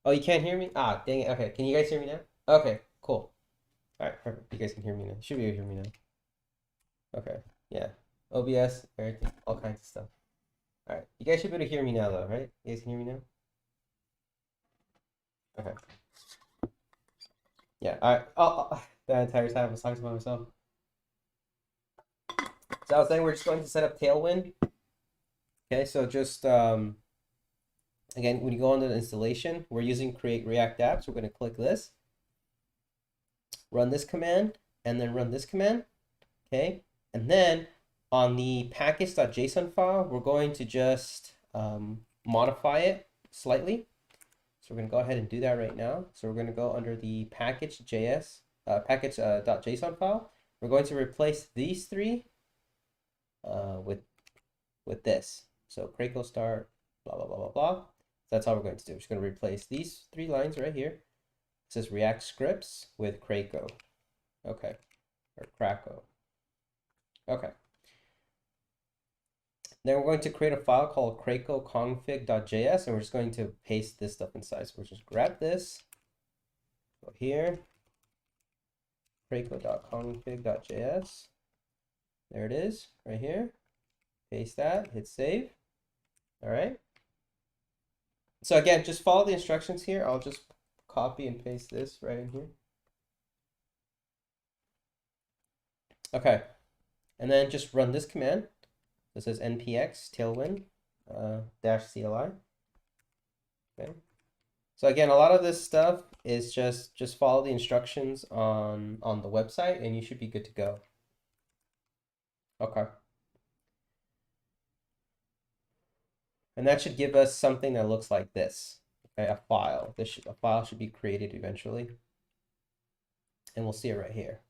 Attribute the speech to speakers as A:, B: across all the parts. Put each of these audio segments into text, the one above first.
A: Oh, you can't hear me? Ah, dang it. Okay, can you guys hear me now? Okay, cool. All right, perfect. You guys can hear me now. Should be able to hear me now. Okay, yeah. OBS, everything, all kinds of stuff. All right, you guys should be able to hear me now, though, right? You guys can hear me now? Okay. Yeah. All right. The entire time I was talking to myself. So I was saying we're just going to set up Tailwind. Okay, so just again, when you go under the installation, we're using create React apps. We're going to click this, run this command, and then run this command. Okay, and then on the package.json file, we're going to just modify it slightly. So we're going to go ahead and do that right now. So we're going to go under the package.js, package.json file. We're going to replace these three with this. So Crutchley start, blah, blah, blah, blah, blah. So that's how we're going to do. We're just going to replace these three lines right here. It says React scripts with Crutchley. Okay. Or Krakow. Okay. Then we're going to create a file called crutchley.config.js, and we're just going to paste this stuff inside. So we'll just grab this, go here, crutchley.config.js. There it is, right here. Paste that, hit save. All right. So again, just follow the instructions here. I'll just copy and paste this right in here. Okay. And then just run this command. This is npx tailwind -cli. Okay. So again, a lot of this stuff is just follow the instructions on the website, and you should be good to go. Okay. And that should give us something that looks like this. Okay, a file. A file should be created eventually. And we'll see it right here.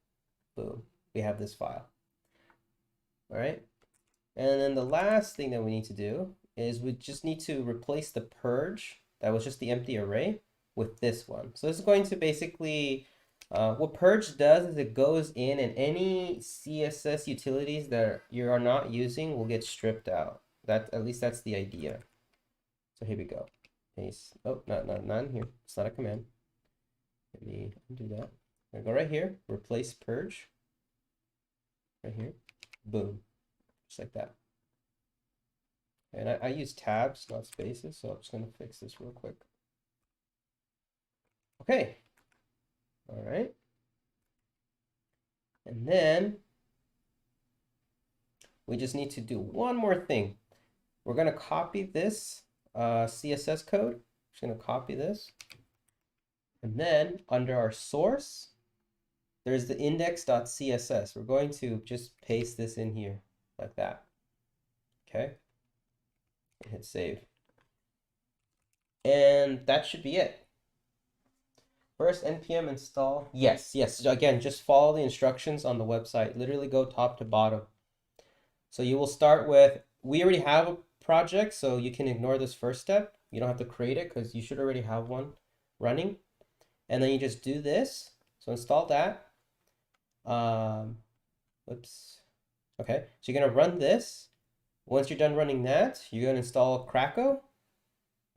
A: Boom. We have this file. All right. And then the last thing that we need to do is we just need to replace the purge, that was just the empty array, with this one. So this is going to basically, what purge does is it goes in and any CSS utilities that you are not using will get stripped out. At least that's the idea. So here we go. Paste. Oh, not in here. It's not a command. Let me undo that. I'm gonna go right here, replace purge. Right here. Boom. Just like that. And I use tabs, not spaces, so I'm just going to fix this real quick. Okay. All right. And then we just need to do one more thing. We're going to copy this CSS code. Just going to copy this. And then under our source, there's the index.css. We're going to just paste this in here like that. Okay. Hit save. And that should be it. First npm install. Yes. So again, just follow the instructions on the website. Literally go top to bottom. So you will start with, we already have a project, so you can ignore this first step. You don't have to create it because you should already have one running. And then you just do this. So install that. Oops. Okay, so you're gonna run this. Once you're done running that, you're gonna install Crutchley.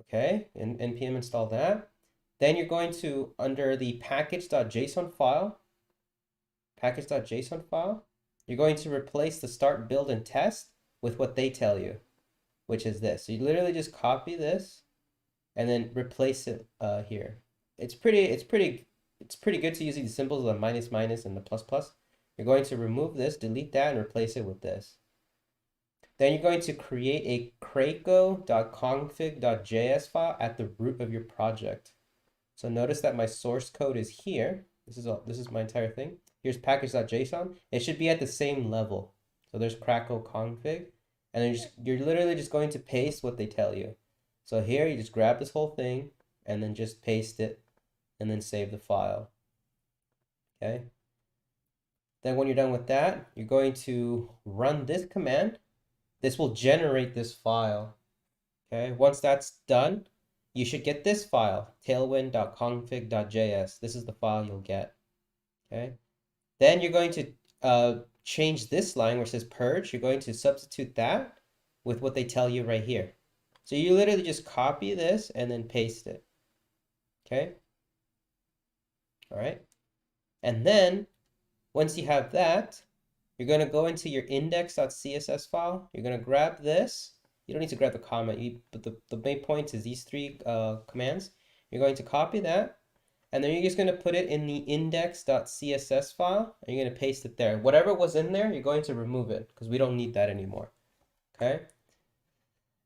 A: Okay, and npm install that. Then you're going to, under the package.json file, you're going to replace the start, build, and test with what they tell you, which is this. So you literally just copy this and then replace it here. It's pretty good to use these symbols, the minus and the plus plus. You're going to remove this, delete that, and replace it with this. Then you're going to create a crutchley.config.js file at the root of your project. So notice that my source code is here. This is my entire thing. Here's package.json. It should be at the same level. So there's Crutchley config, and then you're literally just going to paste what they tell you. So here you just grab this whole thing and then just paste it and then save the file. Okay. Then when you're done with that, you're going to run this command. This will generate this file. Okay. Once that's done, you should get this file, tailwind.config.js. This is the file you'll get. Okay. Then you're going to change this line where it says purge. You're going to substitute that with what they tell you right here. So you literally just copy this and then paste it. Okay. All right. And then once you have that, you're going to go into your index.css file. You're going to grab this. You don't need to grab the comment, but the main point is these three commands. You're going to copy that, and then you're just going to put it in the index.css file, and you're going to paste it there. Whatever was in there, you're going to remove it, because we don't need that anymore. Okay?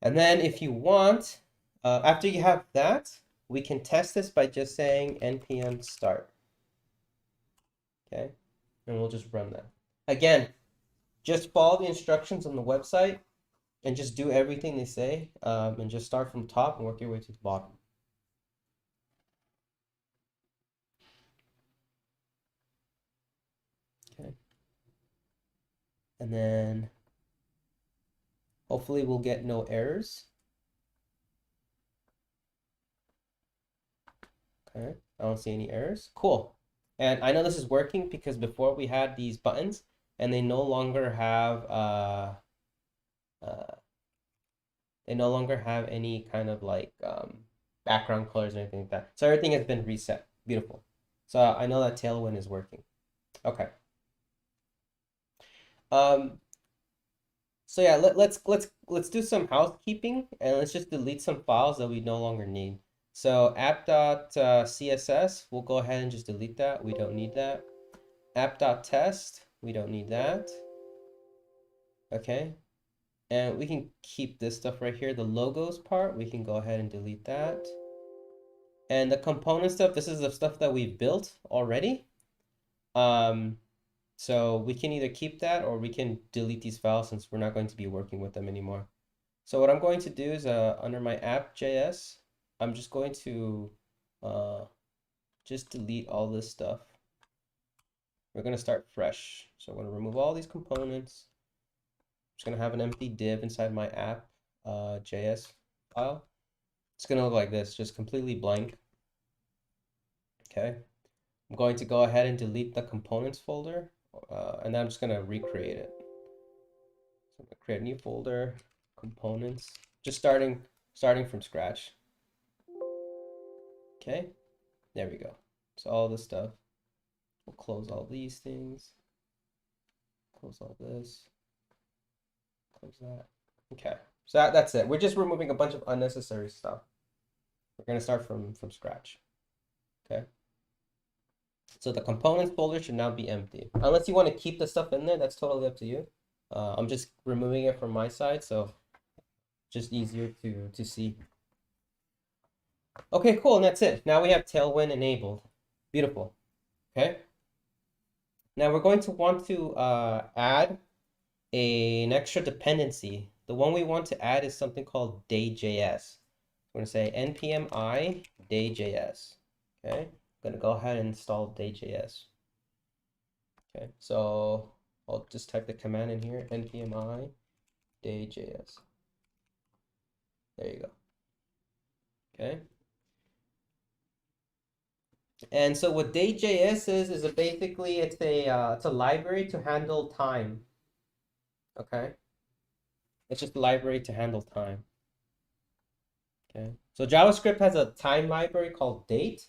A: And then if you want, after you have that, we can test this by just saying npm start. Okay? And we'll just run that. Again, just follow the instructions on the website and just do everything they say, and just start from the top and work your way to the bottom. Okay. And then hopefully we'll get no errors. Okay, I don't see any errors. Cool. And I know this is working because before we had these buttons and they no longer have any kind of like background colors or anything like that. So everything has been reset. Beautiful. So I know that Tailwind is working. Okay. So yeah, let's do some housekeeping and let's just delete some files that we no longer need. So app.css, we'll go ahead and just delete that. We don't need that. App.test, we don't need that. Okay. And we can keep this stuff right here. The logos part, we can go ahead and delete that. And the component stuff, this is the stuff that we've built already. So we can either keep that or we can delete these files since we're not going to be working with them anymore. So what I'm going to do is under my app.js, I'm just going to just delete all this stuff. We're going to start fresh. So I'm going to remove all these components. I'm just going to have an empty div inside my app.js file. It's going to look like this, just completely blank. Okay. I'm going to go ahead and delete the components folder, and then I'm just going to recreate it. So I'm going to create a new folder, components, just starting from scratch. Okay, there we go. So all this stuff. We'll close all these things. Close all this. Close that. Okay, so that's it. We're just removing a bunch of unnecessary stuff. We're going to start from scratch. Okay. So the components folder should now be empty. Unless you want to keep the stuff in there, that's totally up to you. I'm just removing it from my side, so just easier to see. Okay, cool, and that's it. Now we have Tailwind enabled. Beautiful. Okay. Now we're going to want to add an extra dependency. The one we want to add is something called dayjs. We're going to say npm I dayjs. Okay. I'm going to go ahead and install dayjs. Okay, so I'll just type the command in here, npm I dayjs. There you go. Okay. And so what dayjs is basically it's a library to handle time. Okay. It's just a library to handle time. Okay. So JavaScript has a time library called date,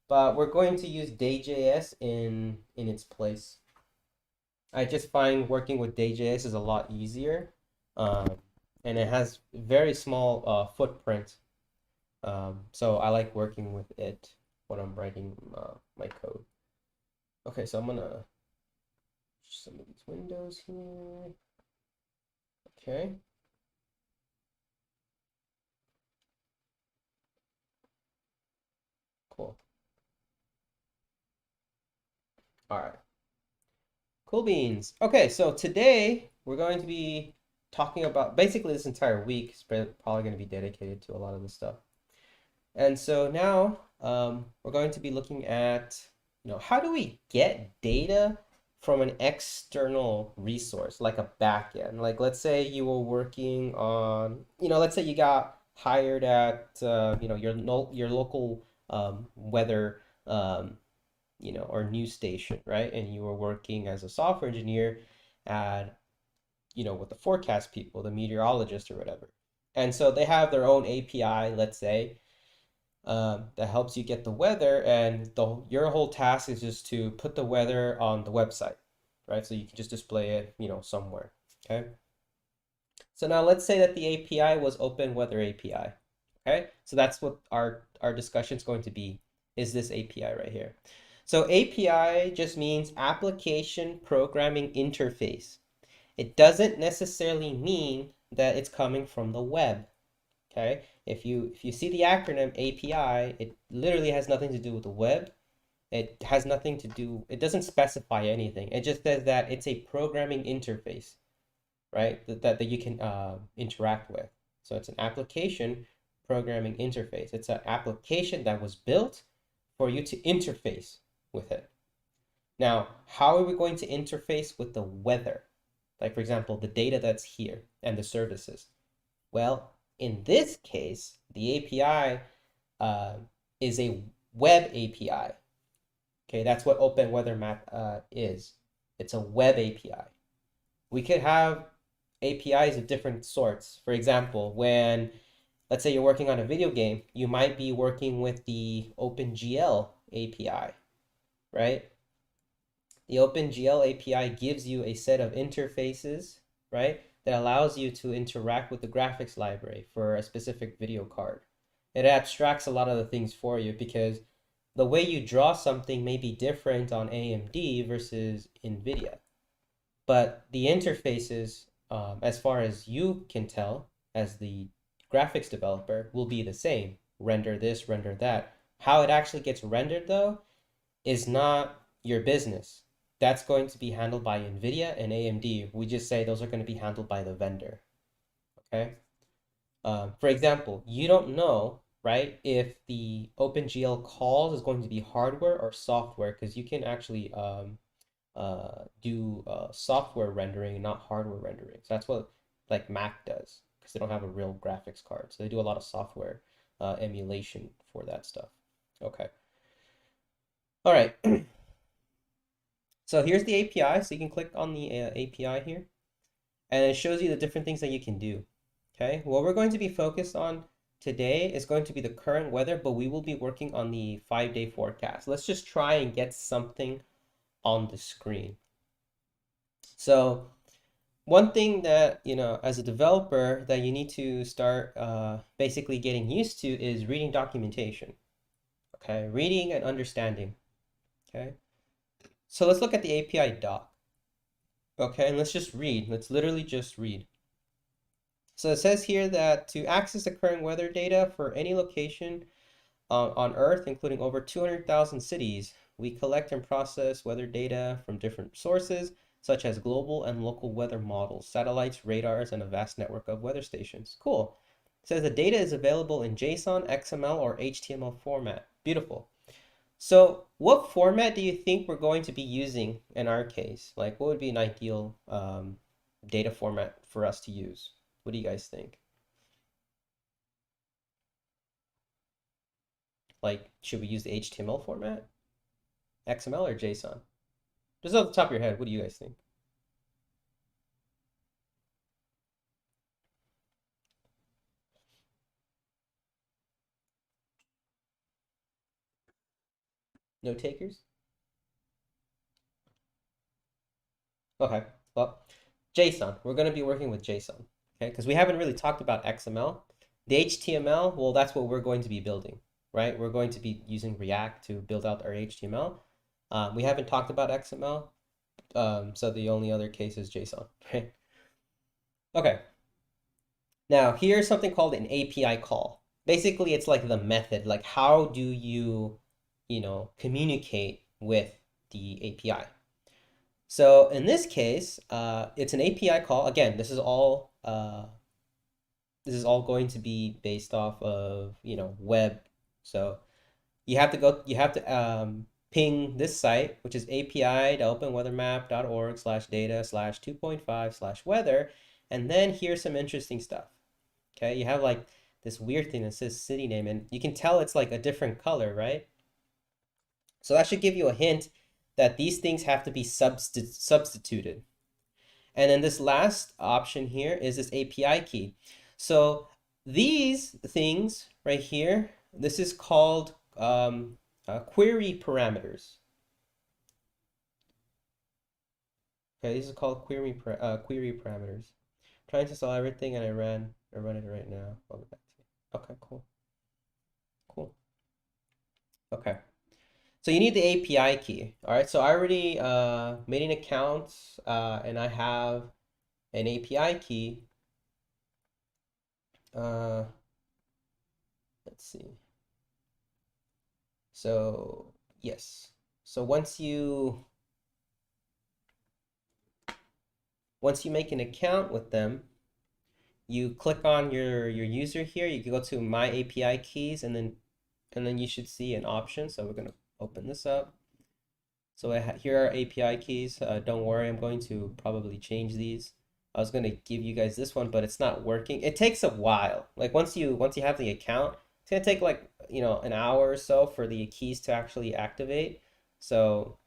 A: but we're going to use dayjs in its place. I just find working with dayjs is a lot easier, and it has very small footprint. So I like working with it when I'm writing my code. Okay, so I'm gonna some of these windows here. Okay. Cool. All right. Cool beans. Okay, so today we're going to be talking about basically this entire week is probably going to be dedicated to a lot of this stuff. And so now we're going to be looking at, how do we get data from an external resource like a backend? Like let's say you were working on, let's say you got hired at, your local weather or news station, right? And you were working as a software engineer at, with the forecast people, the meteorologist or whatever. And so they have their own API, let's say, that helps you get the weather, and your whole task is just to put the weather on the website, right? So you can just display it, somewhere. Okay. So now let's say that the API was Open Weather API. Okay. So that's what our discussion is going to be, is this API right here. So API just means application programming interface. It doesn't necessarily mean that it's coming from the web. Okay. If you see the acronym API, it literally has nothing to do with the web. It has nothing to do, it doesn't specify anything. It just says that it's a programming interface, right? That you can interact with. So it's an application programming interface. It's an application that was built for you to interface with it. Now, how are we going to interface with the weather? Like, for example, the data that's here and the services. Well, in this case, the API is a web API. Okay, that's what OpenWeatherMap is. It's a web API. We could have APIs of different sorts. For example, when, let's say you're working on a video game, you might be working with the OpenGL API, right? The OpenGL API gives you a set of interfaces, right, that allows you to interact with the graphics library for a specific video card. It abstracts a lot of the things for you because the way you draw something may be different on AMD versus NVIDIA. But the interfaces, as far as you can tell, as the graphics developer, will be the same. Render this, render that. How it actually gets rendered, though, is not your business. That's going to be handled by NVIDIA and AMD. We just say those are going to be handled by the vendor. Okay? For example, you don't know, right, if the OpenGL calls is going to be hardware or software, because you can actually do software rendering, not hardware rendering. So that's what like Mac does, because they don't have a real graphics card. So they do a lot of software emulation for that stuff. Okay. All right. So here's the API. So you can click on the API here, and it shows you the different things that you can do. Okay. What we're going to be focused on today is going to be the current weather, but we will be working on the 5-day forecast. Let's just try and get something on the screen. So one thing that, as a developer that you need to start basically getting used to is reading documentation. Okay, reading and understanding. Okay, so let's look at the API doc. Okay, and let's just read. Let's literally just read. So it says here that to access the current weather data for any location on Earth, including over 200,000 cities, we collect and process weather data from different sources, such as global and local weather models, satellites, radars, and a vast network of weather stations. Cool. It says the data is available in JSON, XML, or HTML format. Beautiful. So what format do you think we're going to be using in our case? Like, what would be an ideal data format for us to use? What do you guys think? Like, should we use the HTML format, XML, or JSON? Just off the top of your head, what do you guys think? No takers? Okay, well, JSON. We're going to be working with JSON, okay? Because we haven't really talked about XML. The HTML, well, that's what we're going to be building, right? We're going to be using React to build out our HTML. We haven't talked about XML, so the only other case is JSON, right? Okay. Now, here's something called an API call. Basically, it's like the method, like how do you, communicate with the API. So in this case, it's an API call. Again, this is all going to be based off of, web. So you have to ping this site, which is api.openweathermap.org/data/2.5/weather. And then here's some interesting stuff. Okay, you have like this weird thing that says city name, and you can tell it's like a different color, right? So that should give you a hint that these things have to be substituted. And then this last option here is this API key. So these things right here, this is called query parameters. Okay, these are called query parameters. Trying to install everything, and I run it right now. I'll get back to you. Okay, cool, cool. Okay, so you need the API key. All right, so I already made an account, and I have an API key. Let's see. So yes, so once you make an account with them, you click on your user here. You can go to My API Keys, and then you should see an option. So we're gonna open this up. So here are API keys. Don't worry, I'm going to probably change these. I was gonna give you guys this one, but it's not working. It takes a while. Like once you have the account, it's gonna take like an hour or so for the keys to actually activate. So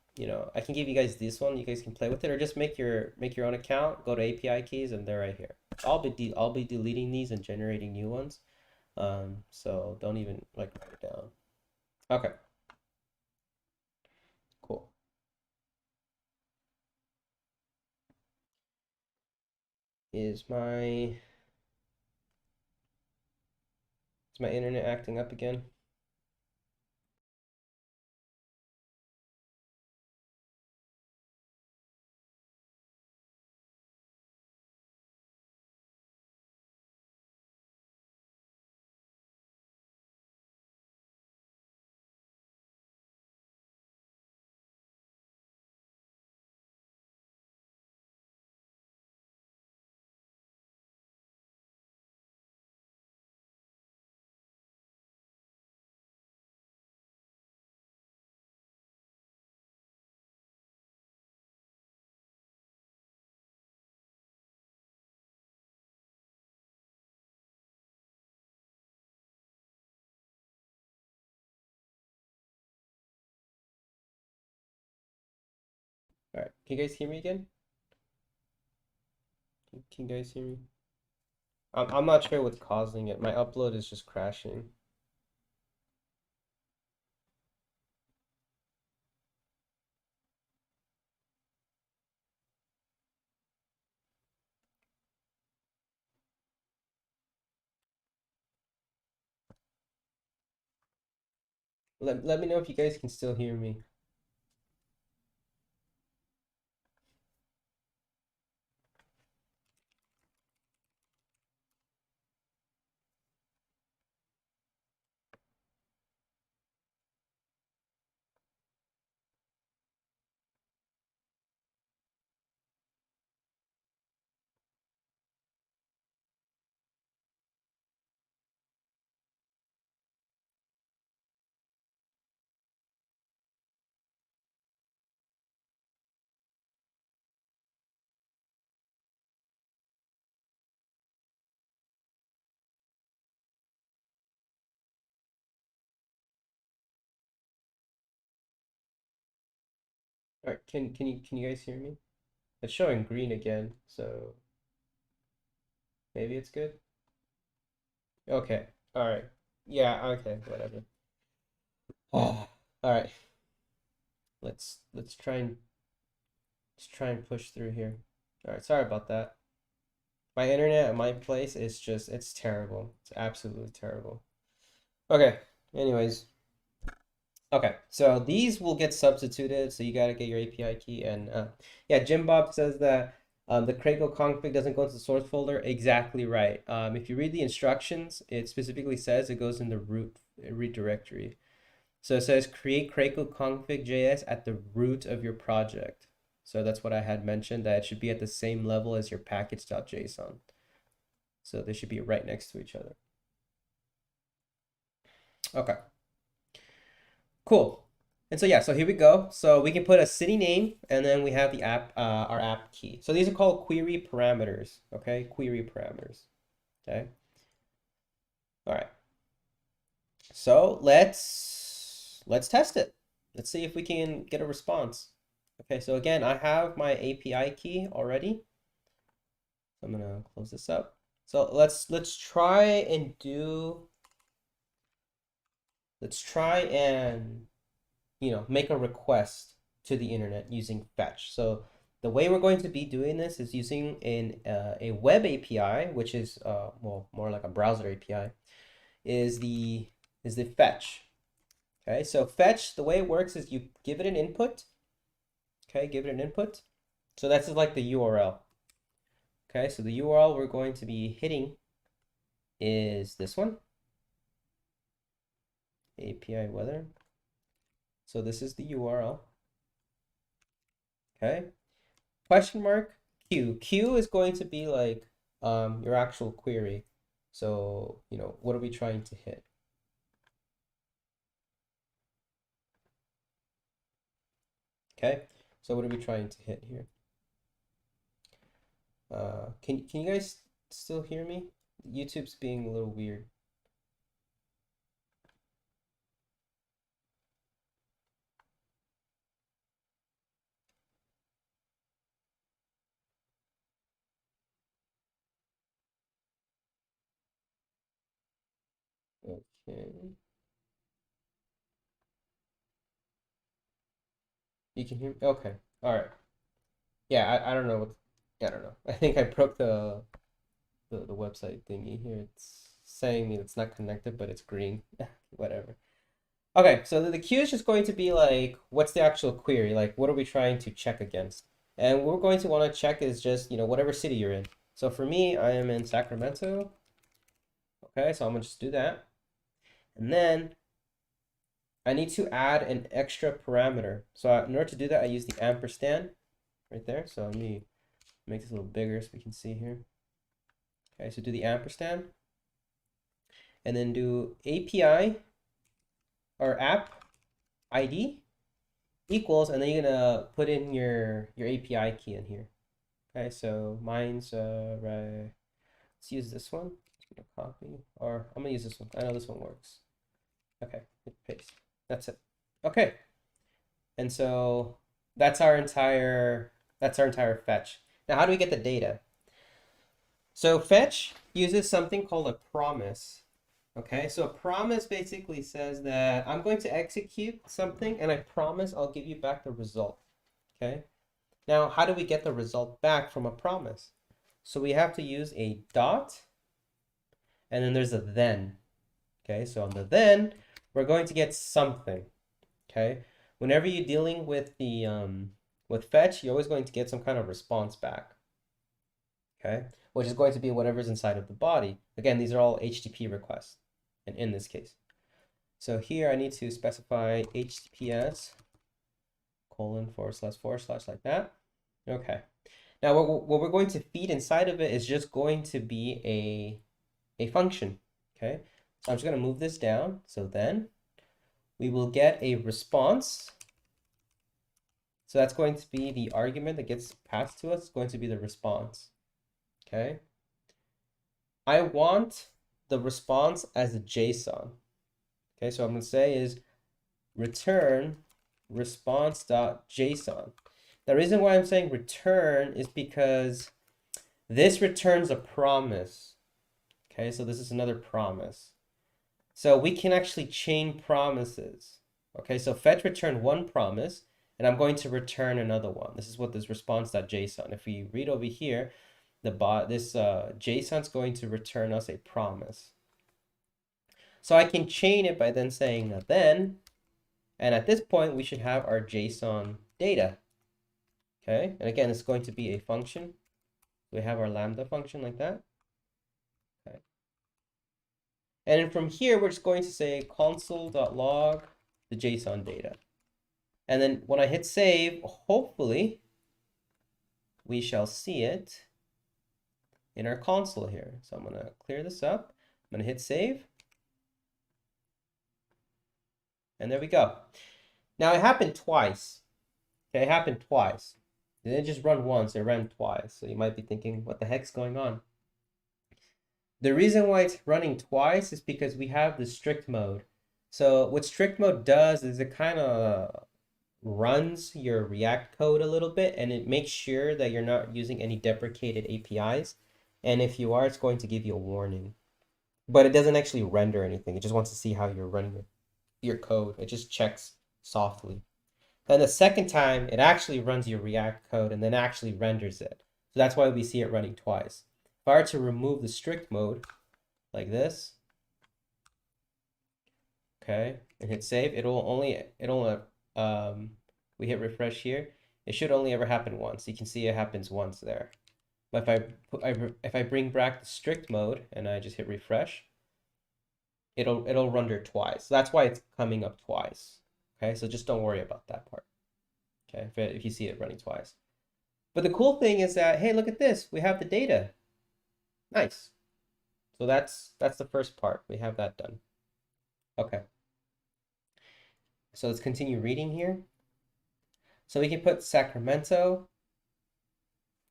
A: I can give you guys this one. You guys can play with it, or just make your own account. Go to API keys, and they're right here. I'll be deleting these and generating new ones. So don't even like write it down. Okay, cool. Is my internet acting up again? All right, can you guys hear me again? Can you guys hear me? I'm not sure what's causing it. My upload is just crashing. Let me know if you guys can still hear me. All right, can you guys hear me? It's showing green again, so maybe it's good. Okay. All right. Yeah, okay, whatever. All right. Let's try and push through here. All right, sorry about that. My internet at my place is just it's terrible. It's absolutely terrible. Okay. Anyways, okay. So these will get substituted, so you got to get your API key and yeah, Jim Bob says that the Crackle config doesn't go into the source folder. Exactly right. If you read the instructions, it specifically says it goes in the root directory. So it says create Crackle config.js at the root of your project. So that's what I had mentioned, that it should be at the same level as your package.json. So they should be right next to each other. Okay. Cool. And so yeah, so here we go. So we can put a city name, and then we have the app, our app key. So these are called query parameters. Okay, query parameters. Okay. All right. So let's test it. Let's see if we can get a response. Okay, so again, I have my API key already. I'm gonna close this up. So let's try and do let's try and, make a request to the internet using fetch. So the way we're going to be doing this is using a web API, which is well, more like a browser API, is the fetch. Okay, so fetch, the way it works is you give it an input. Okay, give it an input. So that's like the URL. Okay, so the URL we're going to be hitting is this one, API weather. So this is the URL. Okay, question mark Q. Q is going to be like your actual query. So, what are we trying to hit? Okay, so what are we trying to hit here? Can you guys still hear me? YouTube's being a little weird. Okay. You can hear me? Okay. All right. Yeah, I don't know what. Yeah, I don't know. I think I broke the website thingy here. It's saying me it's not connected, but it's green. Whatever. Okay, so the queue is just going to be like, what's the actual query? Like, what are we trying to check against? And what we're going to want to check is just, whatever city you're in. So for me, I am in Sacramento. Okay, so I'm gonna just do that. And then I need to add an extra parameter. So in order to do that, I use the ampersand right there. So let me make this a little bigger so we can see here. Okay, so do the ampersand. And then do API or app ID equals, and then you're gonna put in your API key in here. Okay, so mine's right. Let's use this one. I'm gonna copy, or I'm gonna use this one. I know this one works. Okay, hit paste. That's it. Okay, and so that's our entire fetch. Now, how do we get the data? So fetch uses something called a promise. Okay, so a promise basically says that I'm going to execute something and I promise I'll give you back the result. Okay, now how do we get the result back from a promise? So we have to use a dot and then there's a then. Okay, so on the then, we're going to get something. Okay, whenever you're dealing with the with fetch, you're always going to get some kind of response back. Okay, which is going to be whatever's inside of the body. Again, these are all HTTP requests, and in this case. So here I need to specify HTTPS :// like that. Okay. Now what we're going to feed inside of it is just going to be a function. Okay. So I'm just going to move this down. So then we will get a response. So that's going to be the argument that gets passed to us. It's going to be the response. Okay. I want the response as a JSON. Okay, so what I'm going to say is return response.json. The reason why I'm saying return is because this returns a promise. Okay, so this is another promise. So we can actually chain promises. Okay, so fetch return one promise, and I'm going to return another one. This is what this response.json. If we read over here, this JSON is going to return us a promise. So I can chain it by then saying then, and at this point we should have our JSON data. Okay, and again, it's going to be a function. We have our lambda function like that. Okay, and then from here we're just going to say console.log the JSON data. And then when I hit save, hopefully we shall see it in our console here. So I'm going to clear this up. I'm going to hit save. And there we go. Now it happened twice. Okay, it happened twice. It didn't just run once, it ran twice. So you might be thinking, what the heck's going on? The reason why it's running twice is because we have the strict mode. So what strict mode does is it kind of runs your React code a little bit, and it makes sure that you're not using any deprecated APIs. And if you are, it's going to give you a warning. But it doesn't actually render anything. It just wants to see how you're running it. your code. It just checks softly. Then the second time, it actually runs your React code and then actually renders it. So that's why we see it running twice. If I were to remove the strict mode like this, okay, and hit save, we hit refresh here. It should only ever happen once. You can see it happens once there. But if I bring back the strict mode and I just hit refresh, it'll render twice. So that's why it's coming up twice. Okay, so just don't worry about that part. Okay, if you see it running twice. But the cool thing is that, hey, look at this. We have the data. Nice. So that's the first part. We have that done. Okay. So let's continue reading here. So we can put Sacramento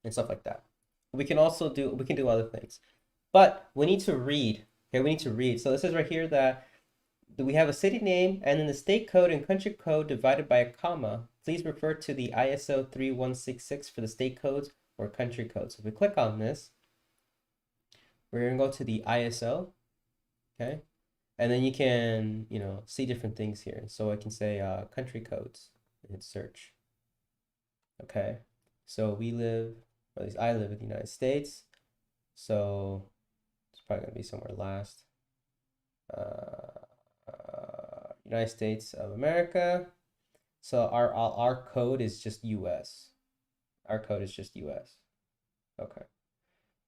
A: and stuff like that. We can do other things. But we need to read. Okay, we need to read. So this is right here that we have a city name and then the state code and country code divided by a comma. Please refer to the ISO 3166 for the state codes or country codes. So if we click on this, we're going to go to the ISO, okay? And then you can, see different things here. So I can say country codes and hit search. Okay, so we live, or at least I live in the United States. So it's probably going to be somewhere last. United States of America. So our code is just US. Our code is just US. Okay.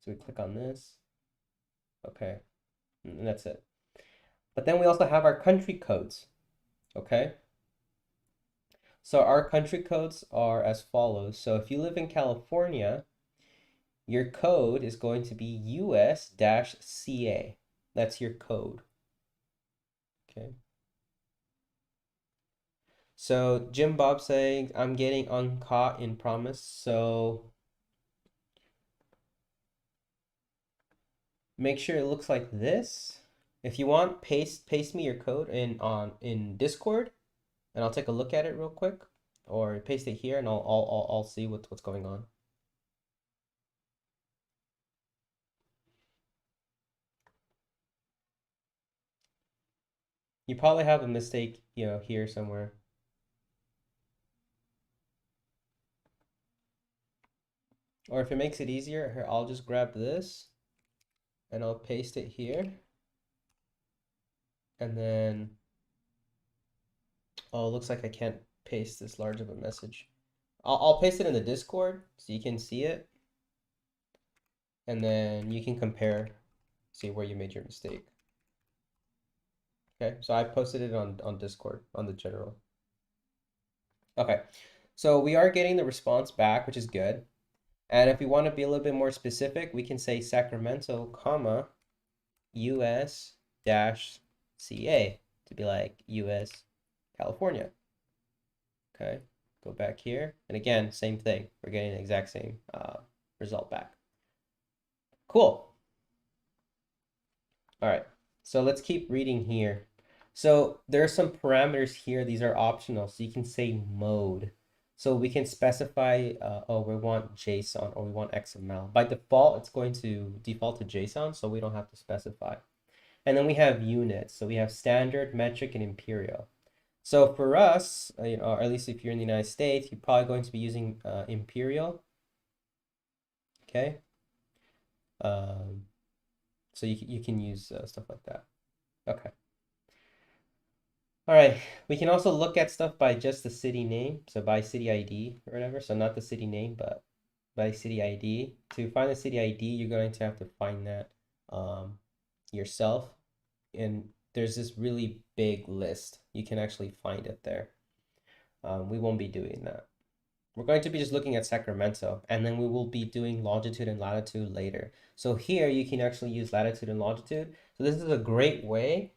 A: So we click on this. Okay. And that's it. But then we also have our country codes. Okay. So our country codes are as follows. So if you live in California, your code is going to be US-CA. That's your code. Okay. So Jim Bob saying, I'm getting uncaught in promise. So make sure it looks like this. If you want, paste me your code in Discord, and I'll take a look at it real quick, or paste it here, and I'll see what's going on. You probably have a mistake, here somewhere. Or if it makes it easier, here, I'll just grab this and I'll paste it here. And then, oh, it looks like I can't paste this large of a message. I'll paste it in the Discord so you can see it. And then you can compare, see where you made your mistake. Okay, so I posted it on Discord, on the general. Okay, so we are getting the response back, which is good. And if we want to be a little bit more specific, we can say Sacramento, comma, US-CA to be like US, California. Okay, go back here. And again, same thing. We're getting the exact same result back. Cool. All right, so let's keep reading here. So there are some parameters here. These are optional. So you can say mode. So we can specify, oh, we want JSON or we want XML. By default, it's going to default to JSON, so we don't have to specify. And then we have units. So we have standard, metric, and imperial. So for us, or at least if you're in the United States, you're probably going to be using imperial. Okay. So you can use stuff like that. Okay. All right, we can also look at stuff by just the city name, so by city ID or whatever. So not the city name, but by city ID. To find the city ID, you're going to have to find that yourself. And there's this really big list. You can actually find it there. We won't be doing that. We're going to be just looking at Sacramento, and then we will be doing longitude and latitude later. So here you can actually use latitude and longitude. So this is a great way.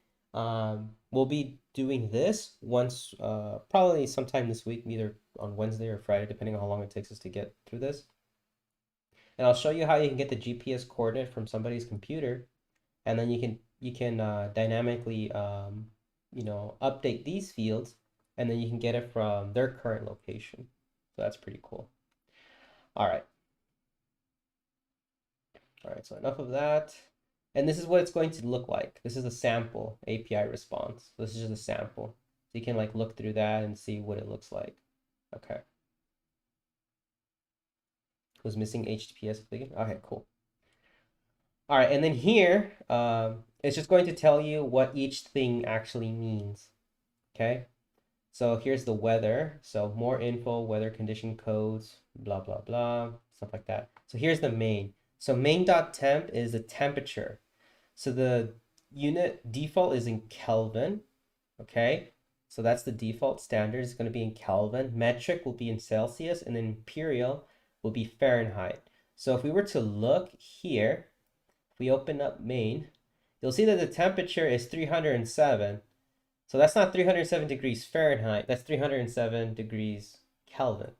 A: We'll be doing this once, probably sometime this week, either on Wednesday or Friday, depending on how long it takes us to get through this. And I'll show you how you can get the GPS coordinate from somebody's computer, and then you can dynamically, update these fields, and then you can get it from their current location. So that's pretty cool. All right. All right, so enough of that. And this is what it's going to look like. This is a sample API response. This is just a sample. So you can like look through that and see what it looks like. Okay. Was missing HTTPS applicant? Okay, cool. All right, and then here, it's just going to tell you what each thing actually means. Okay. So here's the weather. So more info, weather condition codes, blah, blah, blah, stuff like that. So here's the main. So main.temp is the temperature. So the unit default is in Kelvin. Okay. So that's the default standard. It's going to be in Kelvin. Metric will be in Celsius, and then imperial will be Fahrenheit. So if we were to look here, if we open up main, you'll see that the temperature is 307. So that's not 307 degrees Fahrenheit. That's 307 degrees Kelvin.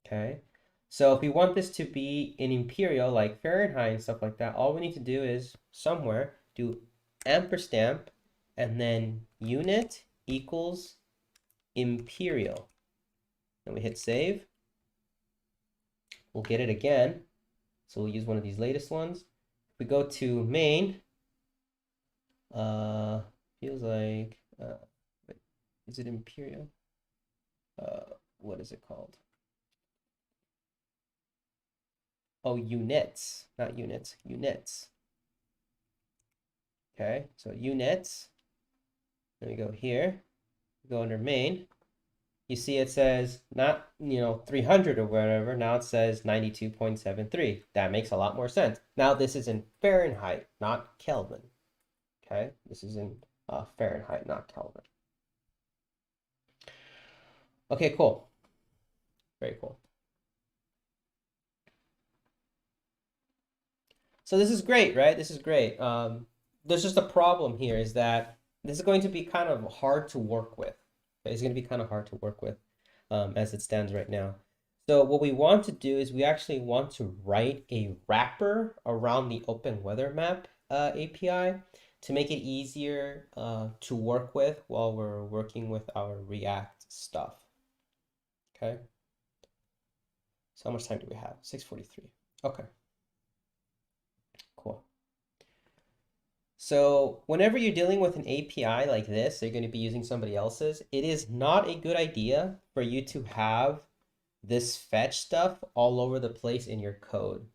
A: Okay. So if we want this to be in imperial, like Fahrenheit and stuff like that, all we need to do is somewhere do ampersand and then unit equals imperial. And we hit save. We'll get it again. So we'll use one of these latest ones. If we go to main, feels like, is it imperial? What is it called? Oh, units, not units, units. Okay, so units. Then we go here, go under main. You see it says not, 300 or whatever. Now it says 92.73. That makes a lot more sense. Now this is in Fahrenheit, not Kelvin. Okay, this is in Fahrenheit, not Kelvin. Okay, cool. Very cool. So this is great, right? This is great. There's just a problem here is that this is going to be kind of hard to work with. Okay? It's going to be kind of hard to work with as it stands right now. So what we want to do is we actually want to write a wrapper around the OpenWeatherMap API to make it easier to work with while we're working with our React stuff. Okay. So how much time do we have? 6:43. Okay. Cool. So whenever you're dealing with an API like this, so you're going to be using somebody else's, it is not a good idea for you to have this fetch stuff all over the place in your code.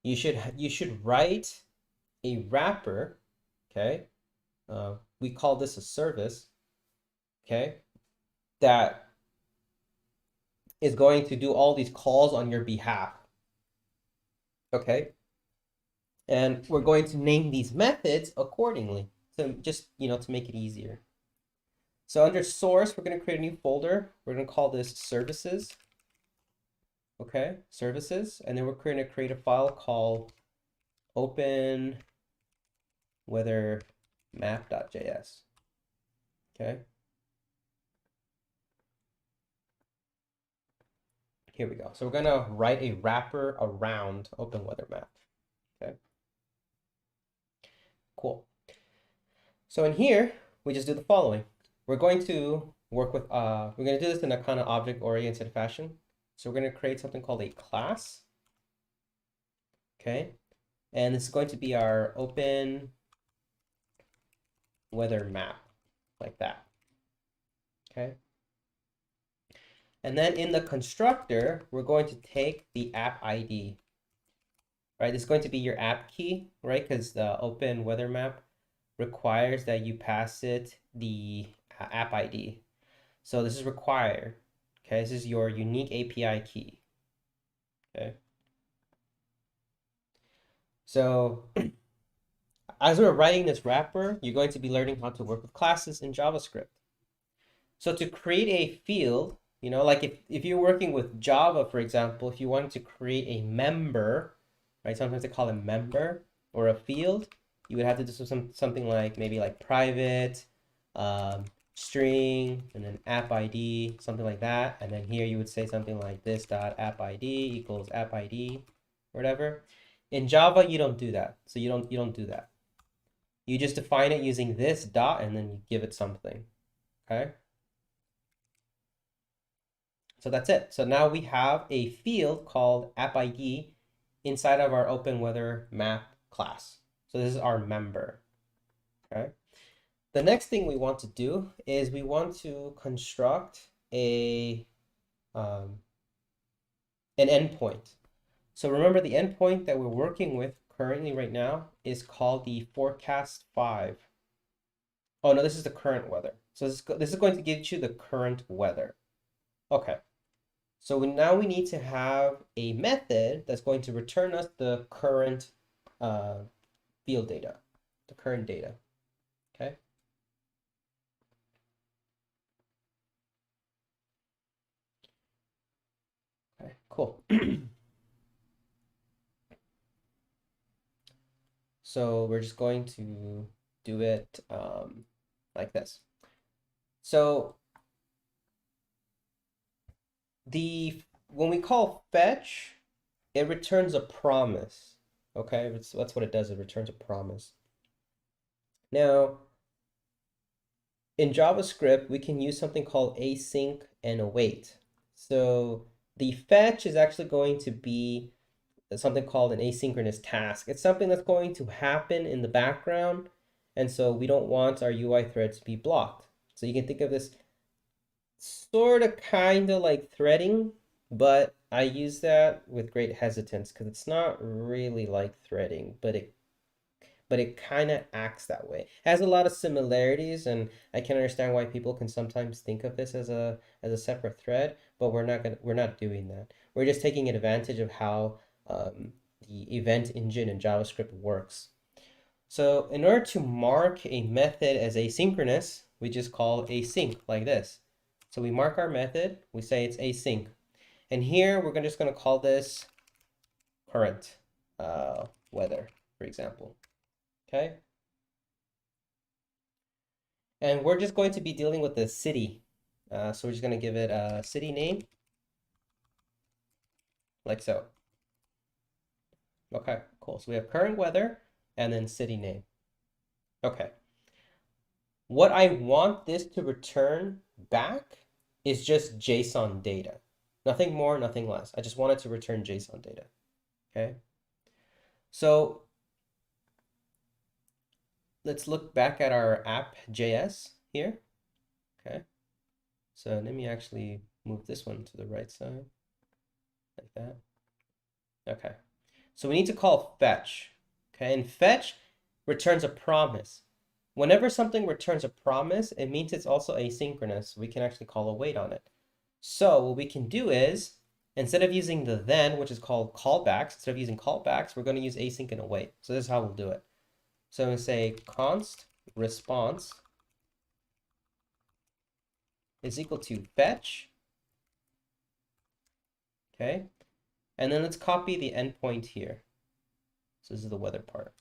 A: You should write a wrapper, okay? We call this a service, okay? That is going to do all these calls on your behalf, okay? And we're going to name these methods accordingly to just, to make it easier. So under source, we're going to create a new folder. We're going to call this services. Okay, services. And then we're going to create a file called OpenWeatherMap.js. Okay. Here we go. So we're going to write a wrapper around OpenWeatherMap. Okay. Cool. So in here, we just do the following. We're going to work with, we're going to do this in a kind of object-oriented fashion. So we're going to create something called a class. Okay. And this is going to be our OpenWeatherMap, like that. Okay. And then in the constructor, we're going to take the app ID. Right, this is going to be your app key, right? Because the OpenWeatherMap requires that you pass it the app ID. So this is required. Okay, this is your unique API key. Okay. So as we're writing this wrapper, you're going to be learning how to work with classes in JavaScript. So to create a field, like if you're working with Java, for example, if you wanted to create a member, right? Sometimes they call it member or a field. You would have to do something like maybe like private, string, and then app ID, something like that. And then here you would say something like this dot app ID equals app ID, or whatever. In Java, you don't do that. So you don't do that. You just define it using this dot and then you give it something. Okay. So that's it. So now we have a field called app ID inside of our OpenWeatherMap class. So this is our member. Okay. The next thing we want to do is we want to construct an endpoint. So remember the endpoint that we're working with currently right now is called the forecast 5. Oh no, this is the current weather. So this is going to give you the current weather. Okay. So now we need to have a method that's going to return us the current field data, the current data. Okay. Okay, cool. So we're just going to do it like this. So when we call fetch, it returns a promise. Okay, that's what it does. It returns a promise. Now, in JavaScript, we can use something called async and await. So the fetch is actually going to be something called an asynchronous task. It's something that's going to happen in the background, and so we don't want our UI thread to be blocked. So you can think of this sort of kind of like threading, but I use that with great hesitance because it's not really like threading, but it kind of acts that way. It has a lot of similarities, and I can understand why people can sometimes think of this as a separate thread, but we're not doing that. We're just taking advantage of how the event engine in JavaScript works. So in order to mark a method as asynchronous, we just call async like this. So we mark our method, we say it's async. And here we're just going to call this current weather, for example. Okay. And we're just going to be dealing with the city. So we're just going to give it a city name, like so. Okay, cool. So we have current weather and then city name. Okay. What I want this to return back is just JSON data. Nothing more, nothing less. I just want it to return JSON data. Okay. So let's look back at our app.js here. Okay. So let me actually move this one to the right side, like that. Okay. So we need to call fetch. Okay, and fetch returns a promise. Whenever something returns a promise, it means it's also asynchronous. We can actually call await on it. So what we can do is, instead of using the then, which is called callbacks, instead of using callbacks, we're going to use async and await. So this is how we'll do it. So I'm going to say const response is equal to fetch. Okay. And then let's copy the endpoint here. So this is the weather part.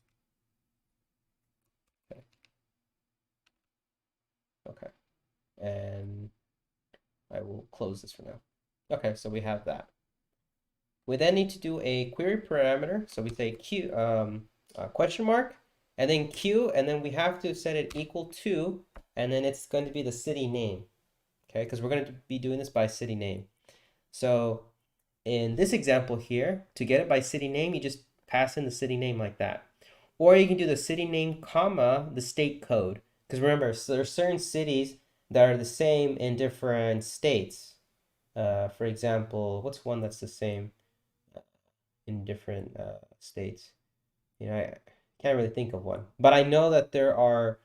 A: Okay. Okay. And I will close this for now. Okay, so we have that. We then need to do a query parameter. So we say question mark, and then Q, and then we have to set it equal to, and then it's going to be the city name. Okay, because we're going to be doing this by city name. So in this example here, to get it by city name, you just pass in the city name like that. Or you can do the city name, comma, the state code. Because remember, so there are certain cities that are the same in different states. For example, what's one that's the same in different states? I can't really think of one. But I know that there are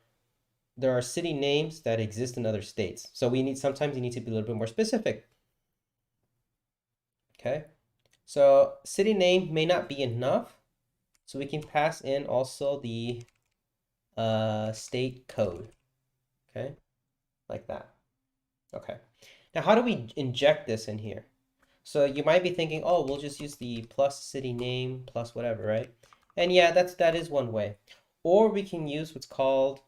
A: city names that exist in other states. So sometimes you need to be a little bit more specific. Okay. So city name may not be enough. So we can pass in also the state code. Okay. Like that. Okay. Now, how do we inject this in here? So you might be thinking, oh, we'll just use the plus city name plus whatever, right? And yeah, that is one way. Or we can use what's called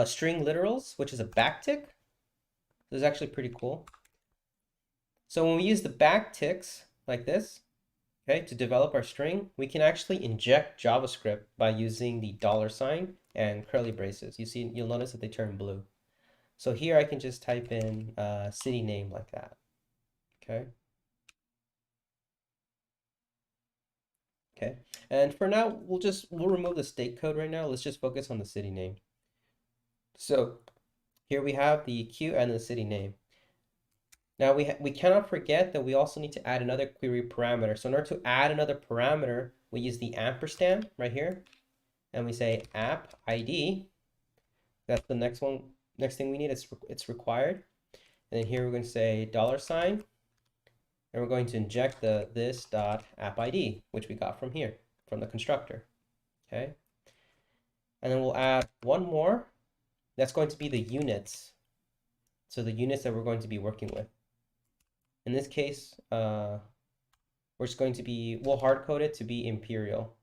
A: string literals, which is a backtick. This is actually pretty cool. So when we use the backticks like this, okay, to develop our string, we can actually inject JavaScript by using the $ and curly braces. You'll notice that they turn blue. So here I can just type in city name like that. Okay. Okay. And for now, we'll remove the state code right now. Let's just focus on the city name. So here we have the queue and the city name. Now we cannot forget that we also need to add another query parameter. So in order to add another parameter, we use the ampersand right here, and we say app ID. That's the next thing we need. It's required. And then here we're going to say $, and we're going to inject the this.appid, which we got from here, from the constructor. Okay. And then we'll add one more. That's going to be the units. So the units that we're going to be working with. In this case, we're just going to we'll hard code it to be imperial.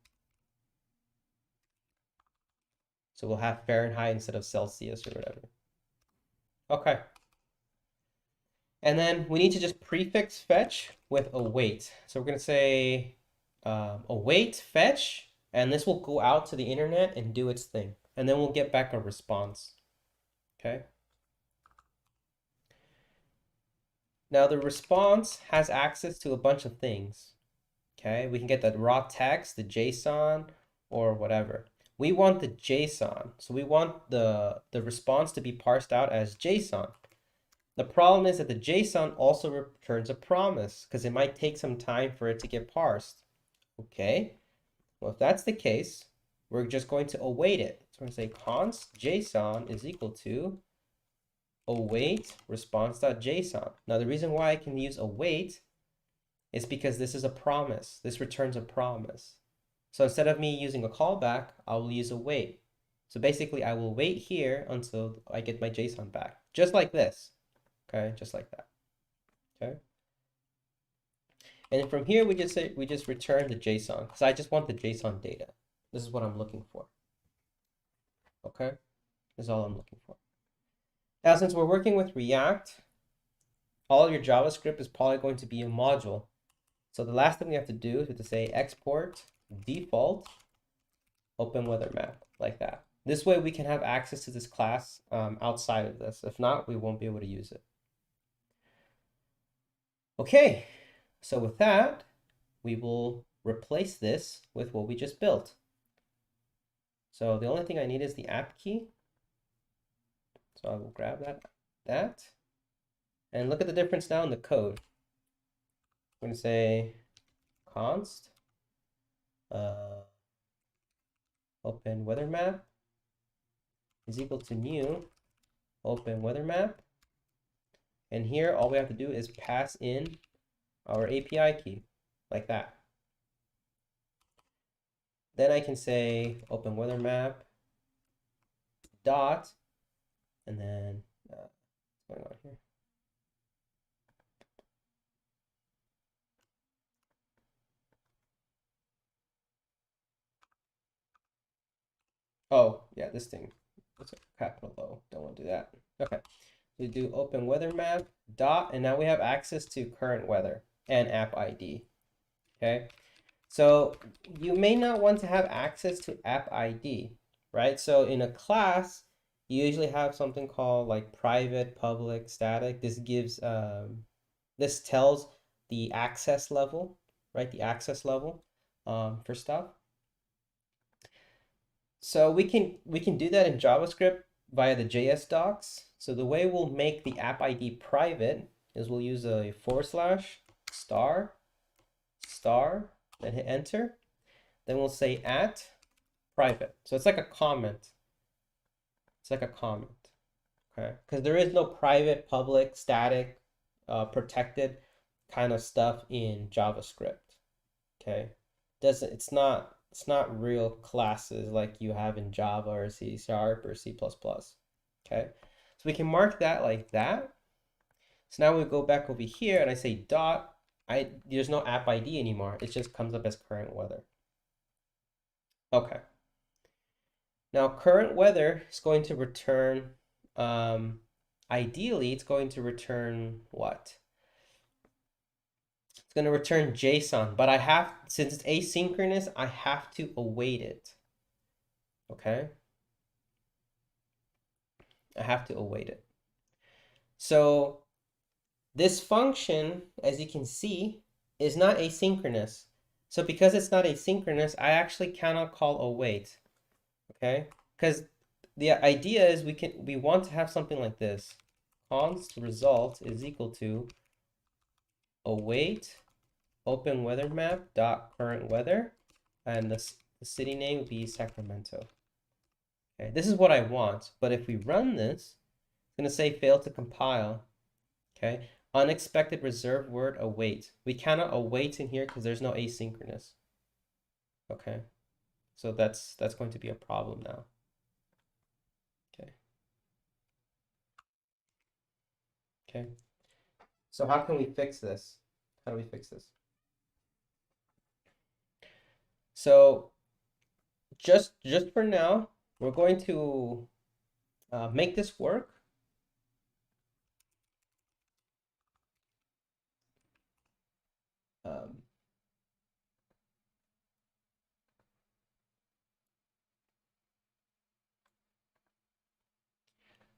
A: So we'll have Fahrenheit instead of Celsius or whatever. Okay. And then we need to just prefix fetch with await. So we're going to say await fetch, and this will go out to the internet and do its thing. And then we'll get back a response. Okay. Now the response has access to a bunch of things. Okay, we can get the raw text, the JSON, or whatever. We want the JSON, so we want the response to be parsed out as JSON. The problem is that the JSON also returns a promise, because it might take some time for it to get parsed. Okay, well, if that's the case, we're just going to await it. So we're going to say const JSON is equal to await response.json. Now, the reason why I can use await is because this is a promise. This returns a promise. So instead of me using a callback, I will use await. So basically, I will wait here until I get my JSON back, just like this. Okay, just like that. Okay. And then from here, we just return the JSON, because I just want the JSON data. This is what I'm looking for. Okay, this is all I'm looking for. Now, since we're working with React, all your JavaScript is probably going to be a module. So the last thing we have to do is to say export default OpenWeatherMap, like that. This way we can have access to this class outside of this. If not, we won't be able to use it. Okay, so with that, we will replace this with what we just built. So the only thing I need is the app key. So I will grab that. And look at the difference now in the code. I'm going to say const OpenWeatherMap is equal to new OpenWeatherMap. And here, all we have to do is pass in our API key, like that. Then I can say OpenWeatherMap dot, and then what's going on here? Oh, yeah, this thing. It's a capital O. Don't want to do that. Okay. We do OpenWeatherMap dot, and now we have access to current weather and app ID. Okay. So you may not want to have access to app ID, right? So in a class, you usually have something called like private, public, static. This gives this tells the access level, right? The access level for stuff. So we can do that in JavaScript via the JS docs. So the way we'll make the app ID private is we'll use a / star, then hit enter. Then we'll say at private. So it's like a comment. It's like a comment, okay? Because there is no private, public, static, protected kind of stuff in JavaScript, okay? It's not real classes like you have in Java or C# or C++, okay? So we can mark that like that. So now we go back over here and I say dot. There's no app ID anymore. It just comes up as current weather. Okay. Now current weather is going to return, ideally it's going to return what? It's going to return JSON, but since it's asynchronous, I have to await it. Okay? I have to await it. So this function, as you can see, is not asynchronous. So because it's not asynchronous, I actually cannot call await. Okay? Because the idea is we want to have something like this. Const result is equal to await OpenWeatherMap dot current weather, and the city name would be Sacramento. Okay, this is what I want, but if we run this, it's going to say fail to compile. Okay, unexpected reserved word await. We cannot await in here because there's no asynchronous. Okay, so that's going to be a problem now. Okay. Okay. So how can we fix this? How do we fix this? So just for now, we're going to make this work.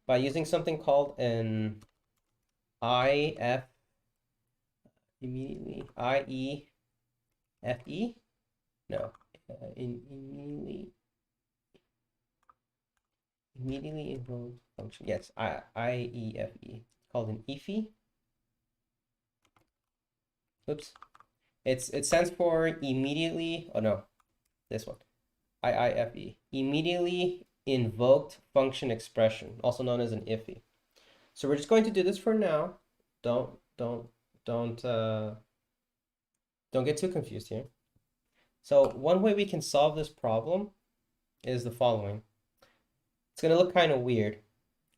A: By using something called an IF immediately IEFE. No, immediately invoked function. Yes, IEFE, called an IFE. Oops, it stands for immediately. Oh no, this one, IIFE, immediately invoked function expression, also known as an IFE. So we're just going to do this for now. Don't get too confused here. So one way we can solve this problem is the following. It's going to look kind of weird,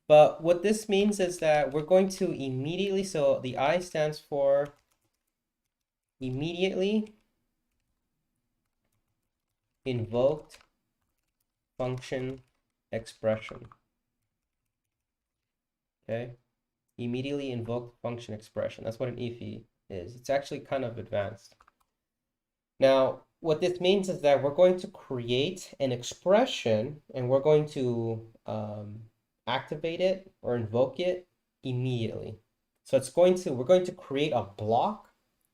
A: but what this means is that we're going to immediately, so the I stands for immediately invoked function expression. Okay, immediately invoked function expression. That's what an IFE is. It's actually kind of advanced. Now, what this means is that we're going to create an expression and we're going to activate it or invoke it immediately. So we're going to create a block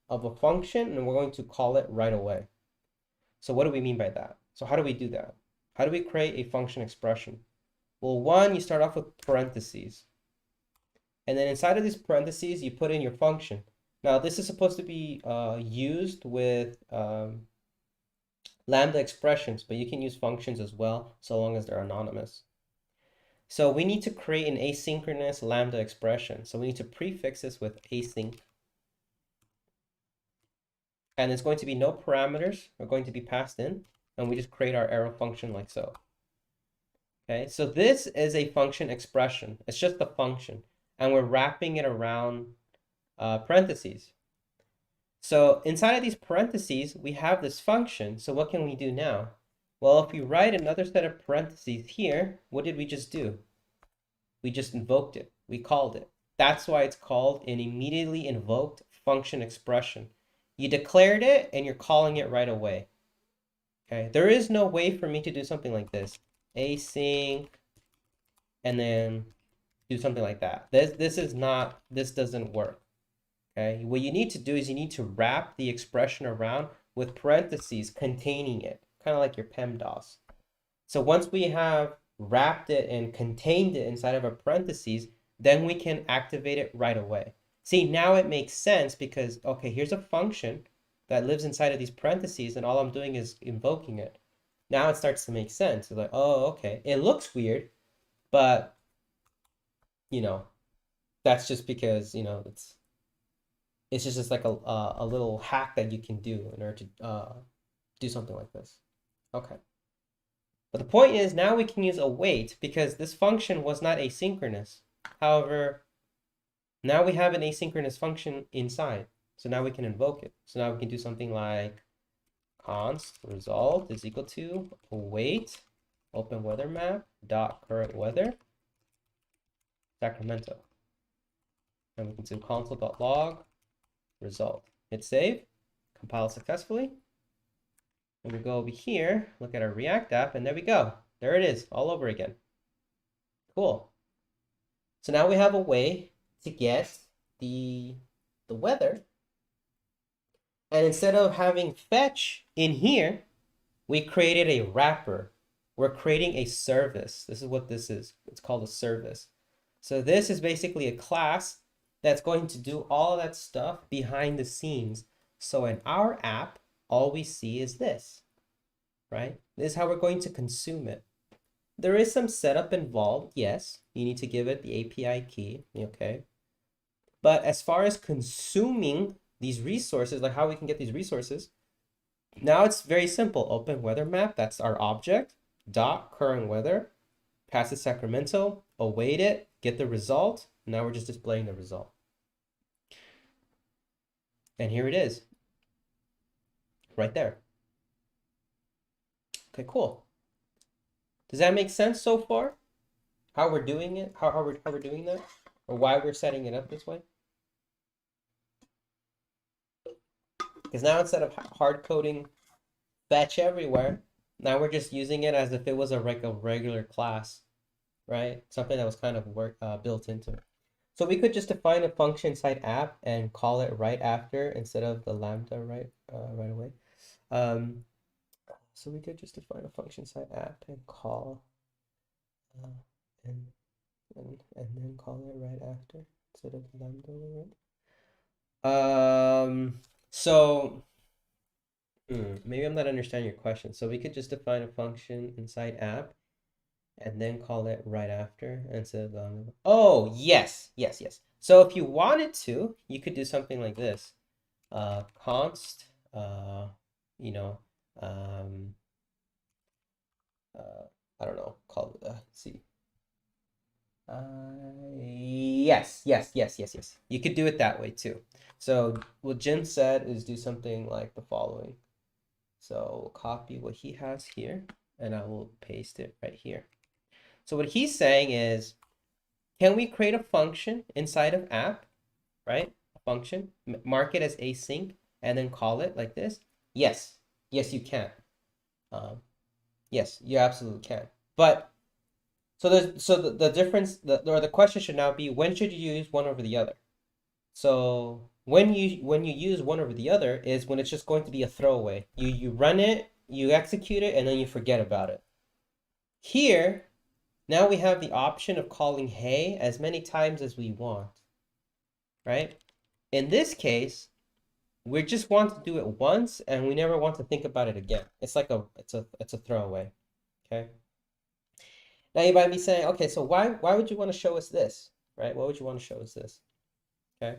A: of a function and we're going to call it right away. So what do we mean by that? So how do we do that? How do we create a function expression? Well, one, you start off with parentheses. And then inside of these parentheses, you put in your function. Now, this is supposed to be used with lambda expressions, but you can use functions as well, so long as they're anonymous. So we need to create an asynchronous lambda expression. So we need to prefix this with async. And there's going to be no parameters are going to be passed in, and we just create our arrow function like so. Okay, so this is a function expression. It's just a function, and we're wrapping it around parentheses. So inside of these parentheses, we have this function. So what can we do now? Well, if we write another set of parentheses here, what did we just do? We just invoked it. We called it. That's why it's called an immediately invoked function expression. You declared it and you're calling it right away. Okay, there is no way for me to do something like this. Async and then do something like that. This doesn't work. Okay, what you need to do is you need to wrap the expression around with parentheses containing it, kind of like your PEMDAS. So once we have wrapped it and contained it inside of a parentheses, then we can activate it right away. See, now it makes sense because, okay, here's a function that lives inside of these parentheses and all I'm doing is invoking it. Now it starts to make sense. It's like, oh, okay, it looks weird, but, you know, that's just because, you know, it's just like a little hack that you can do in order to do something like this. Okay. But the point is now we can use await because this function was not asynchronous. However, now we have an asynchronous function inside. So now we can invoke it. So now we can do something like const result is equal to await OpenWeatherMap dot current weather Sacramento. And we can do console.log result. Hit save, compile successfully. And we go over here, look at our React app, and there we go. There it is, all over again. Cool. So now we have a way to get the weather And instead of having fetch in here, we created a wrapper. We're creating a service. This is what this is. It's called a service. So this is basically a class that's going to do all of that stuff behind the scenes. So in our app, all we see is this, right? This is how we're going to consume it. There is some setup involved, yes. You need to give it the API key, okay? But as far as consuming these resources, like how we can get these resources, now it's very simple. Open weather map, that's our object, dot current weather, pass it Sacramento, await it, get the result. Now we're just displaying the result. And here it is, right there. Okay, cool. Does that make sense so far? How we're doing it? How we're doing that? Or why we're setting it up this way? Because now instead of hard coding fetch everywhere, now we're just using it as if it was a regular class, right? Something that was kind of built into it. So we could just define a function inside app and call it right after instead of the lambda right away. So we could just define a function inside app and call and then call it right after instead of lambda right. So maybe I'm not understanding your question. So we could just define a function inside app and then call it right after instead of oh, yes. So if you wanted to, you could do something like this. Const, you know, I don't know, call it, see. Yes. You could do it that way too. So what Jim said is do something like the following. So we'll copy what he has here and I will paste it right here. So what he's saying is, can we create a function inside of app, right? A function, mark it as async, and then call it like this? Yes, you can. Yes, you absolutely can. But so the difference, or the question should now be, when should you use one over the other? So when you use one over the other is when it's just going to be a throwaway. You run it, you execute it, and then you forget about it. Here, now we have the option of calling hey as many times as we want, right? In this case, we just want to do it once and we never want to think about it again. It's like it's a throwaway, okay? Now you might be saying, okay, so why would you want to show us this, right? Why would you want to show us this, okay?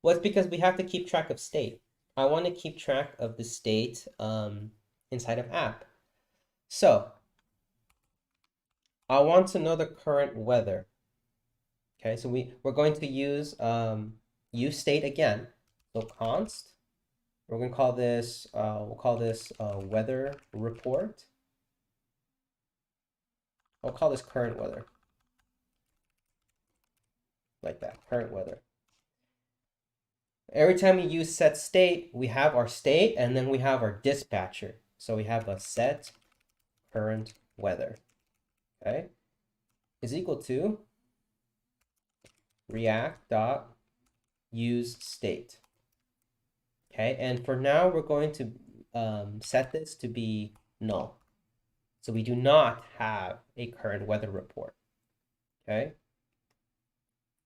A: Well, it's because we have to keep track of state. I want to keep track of the state inside of app. So I want to know the current weather. Okay, so we're going to use use state again. So const, we're going to call this we'll call this weather report. I'll call this current weather. Like that, current weather. Every time we use set state, we have our state and then we have our dispatcher. So we have a set current weather. Okay, is equal to React.use state. Okay, and for now we're going to set this to be null. So we do not have a current weather report. Okay,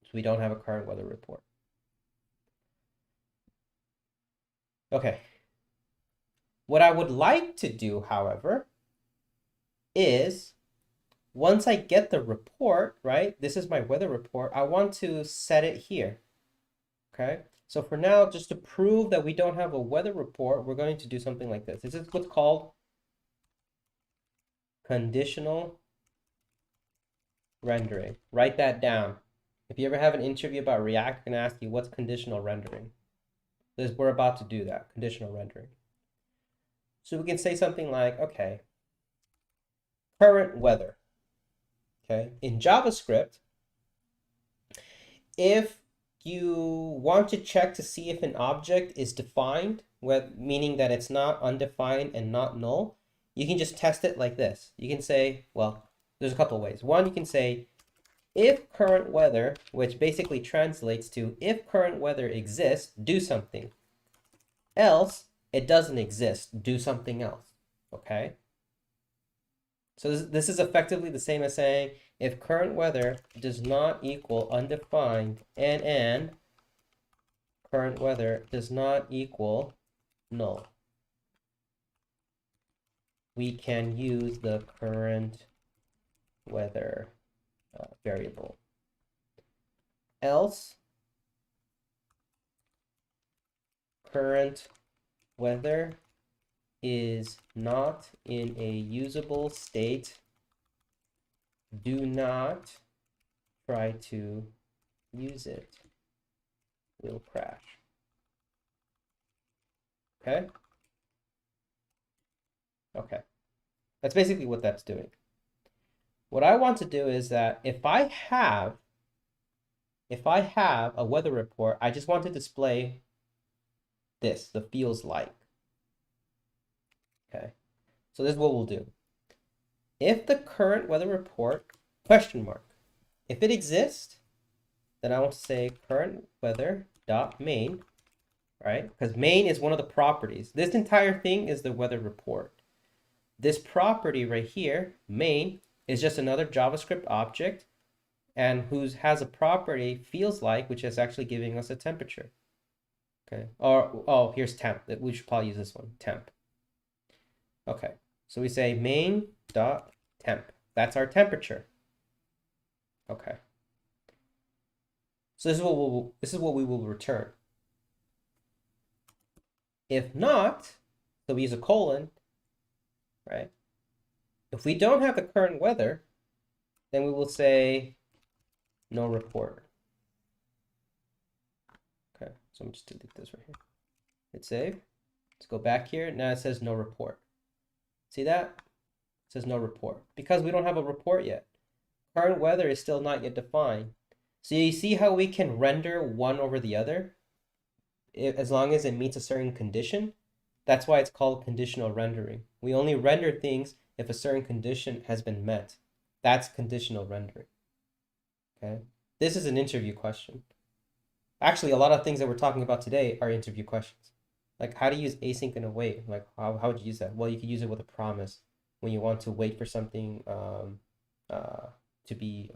A: so we don't have a current weather report. Okay, what I would like to do, however, is once I get the report, right, this is my weather report, I want to set it here. Okay, so for now, just to prove that we don't have a weather report, we're going to do something like this. This is what's called conditional rendering. Write that down. If you ever have an interview about React, I'm going to ask you what's conditional rendering. We're about to do that, conditional rendering. So we can say something like, okay, current weather. Okay, in JavaScript, if you want to check to see if an object is defined, meaning that it's not undefined and not null, you can just test it like this. You can say, well, there's a couple of ways. One, you can say, if current weather, which basically translates to if current weather exists, do something. else it doesn't exist. Do something else. Okay? So this is effectively the same as saying if current weather does not equal undefined and current weather does not equal null, we can use the current weather variable. Else, current weather is not in a usable state. Do not try to use it. Will crash. Okay? Okay. That's basically what that's doing. What I want to do is that if I have a weather report, I just want to display this, the feels like. Okay. So this is what we'll do. If the current weather report, question mark, if it exists, then I want to say current weather dot main, right? Because main is one of the properties. This entire thing is the weather report. This property right here, main, is just another JavaScript object and has a property feels like, which is actually giving us a temperature. Okay. Or, oh, here's temp. We should probably use this one, temp. Okay. So we say main dot temp. That's our temperature. Okay. So this is what we will return. If not, so we use a colon, right? If we don't have the current weather, then we will say no report. Okay, so I'm just delete this right here. Hit save. Let's go back here. Now it says no report. See that? It says no report because we don't have a report yet. Current weather is still not yet defined. So you see how we can render one over the other as long as it meets a certain condition? That's why it's called conditional rendering. We only render things if a certain condition has been met. That's conditional rendering. Okay? This is an interview question. Actually, a lot of things that we're talking about today are interview questions. Like how to use async and await. Like how would you use that? Well, you could use it with a promise when you want to wait for something to be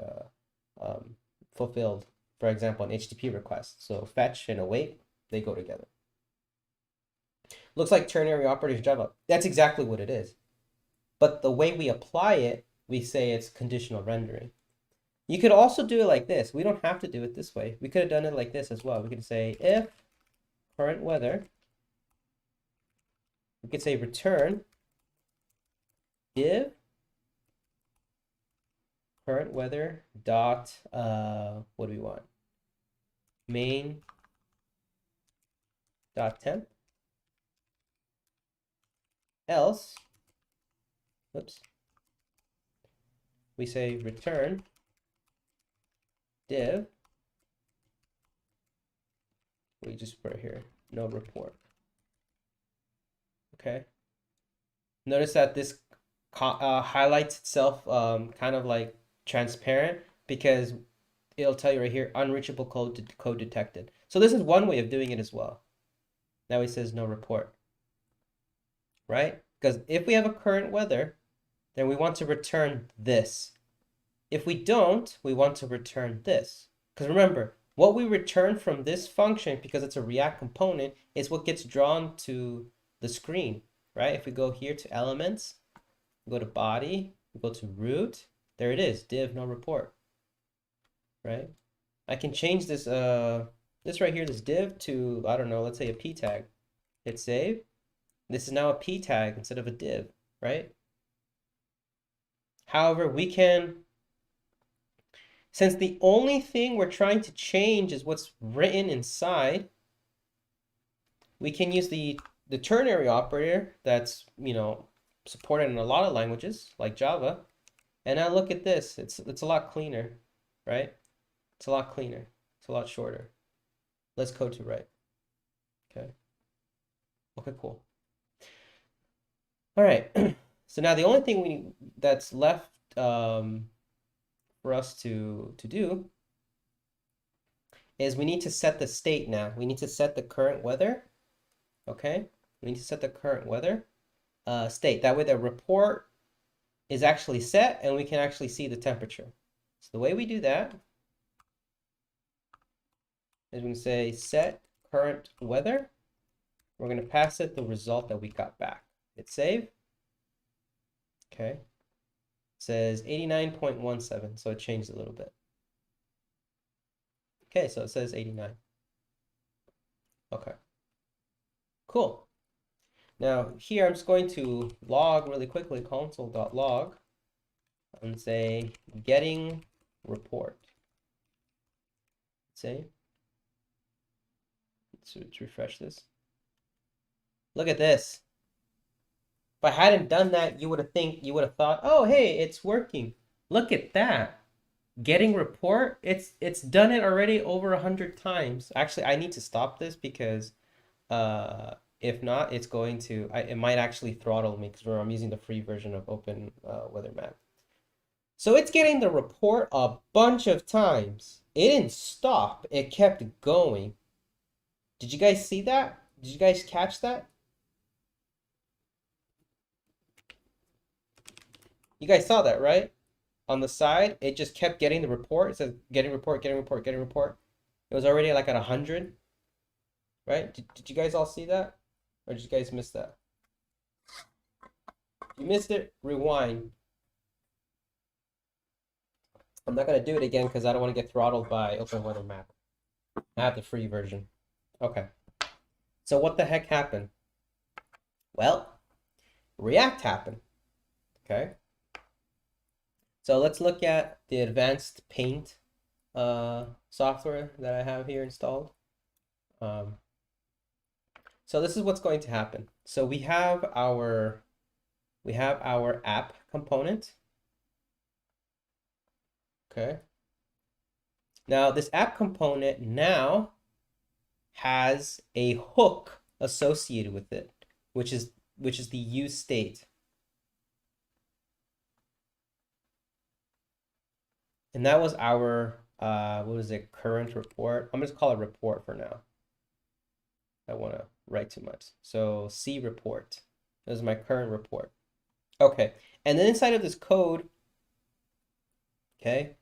A: fulfilled. For example, an HTTP request. So fetch and await, they go together. Looks like ternary operators Java. That's exactly what it is. But the way we apply it, we say it's conditional rendering. You could also do it like this. We don't have to do it this way. We could have done it like this as well. We could say if current weather, we could say return div current weather dot what do we want? Main dot temp. Else, oops, we say return div, we just put it here, no report. Okay. Notice that this highlights itself kind of like transparent because it'll tell you right here, unreachable code detected. So this is one way of doing it as well. Now it says no report, right? Because if we have a current weather, then we want to return this. If we don't, we want to return this. Because remember, what we return from this function, because it's a React component, is what gets drawn to the screen, right? If we go here to elements, we go to body, we go to root, there it is, div no report, right? I can change this this right here, this div to, I don't know, let's say a p tag. Hit save. This is now a p tag instead of a div, right? However, we can, since the only thing we're trying to change is what's written inside, we can use the ternary operator that's, you know, supported in a lot of languages like Java. And now look at this. It's a lot cleaner, right? It's a lot cleaner. It's a lot shorter. Let's code to write. Okay. Okay, cool. All right. So now the only thing that's left for us to do is we need to set the state now. We need to set the current weather Okay, we need to set the current weather state. That way the report is actually set and we can actually see the temperature. So the way we do that is we can say set current weather. We're going to pass it the result that we got back. Hit save. Okay. It says 89.17, so it changed a little bit. Okay, so it says 89. Okay. Cool. Now here I'm just going to log really quickly, console.log, and say getting report. Say, let's refresh this. Look at this. If I hadn't done that, you would have thought, oh hey, it's working. Look at that. Getting report, it's done it already over 100 times. Actually, I need to stop this because if not, it's going to it might actually throttle me because I'm using the free version of OpenWeatherMap. So it's getting the report a bunch of times. It didn't stop. It kept going. Did you guys see that? Did you guys catch that? You guys saw that, right? On the side, it just kept getting the report. It says getting report, getting report, getting report. It was already like at 100, right? Did you guys all see that? Or did you guys miss that? If you missed it, rewind. I'm not going to do it again because I don't want to get throttled by OpenWeatherMap. I have the free version. Okay. So what the heck happened? Well, React happened. Okay. So let's look at the advanced paint software that I have here installed. So this is what's going to happen. So we have our app component. Okay. Now this app component now has a hook associated with it, which is the use state. And that was our what was it, current report. I'm just call it report for now. I don't want to write too much. So C report. This is my current report. Okay. And then inside of this code, okay,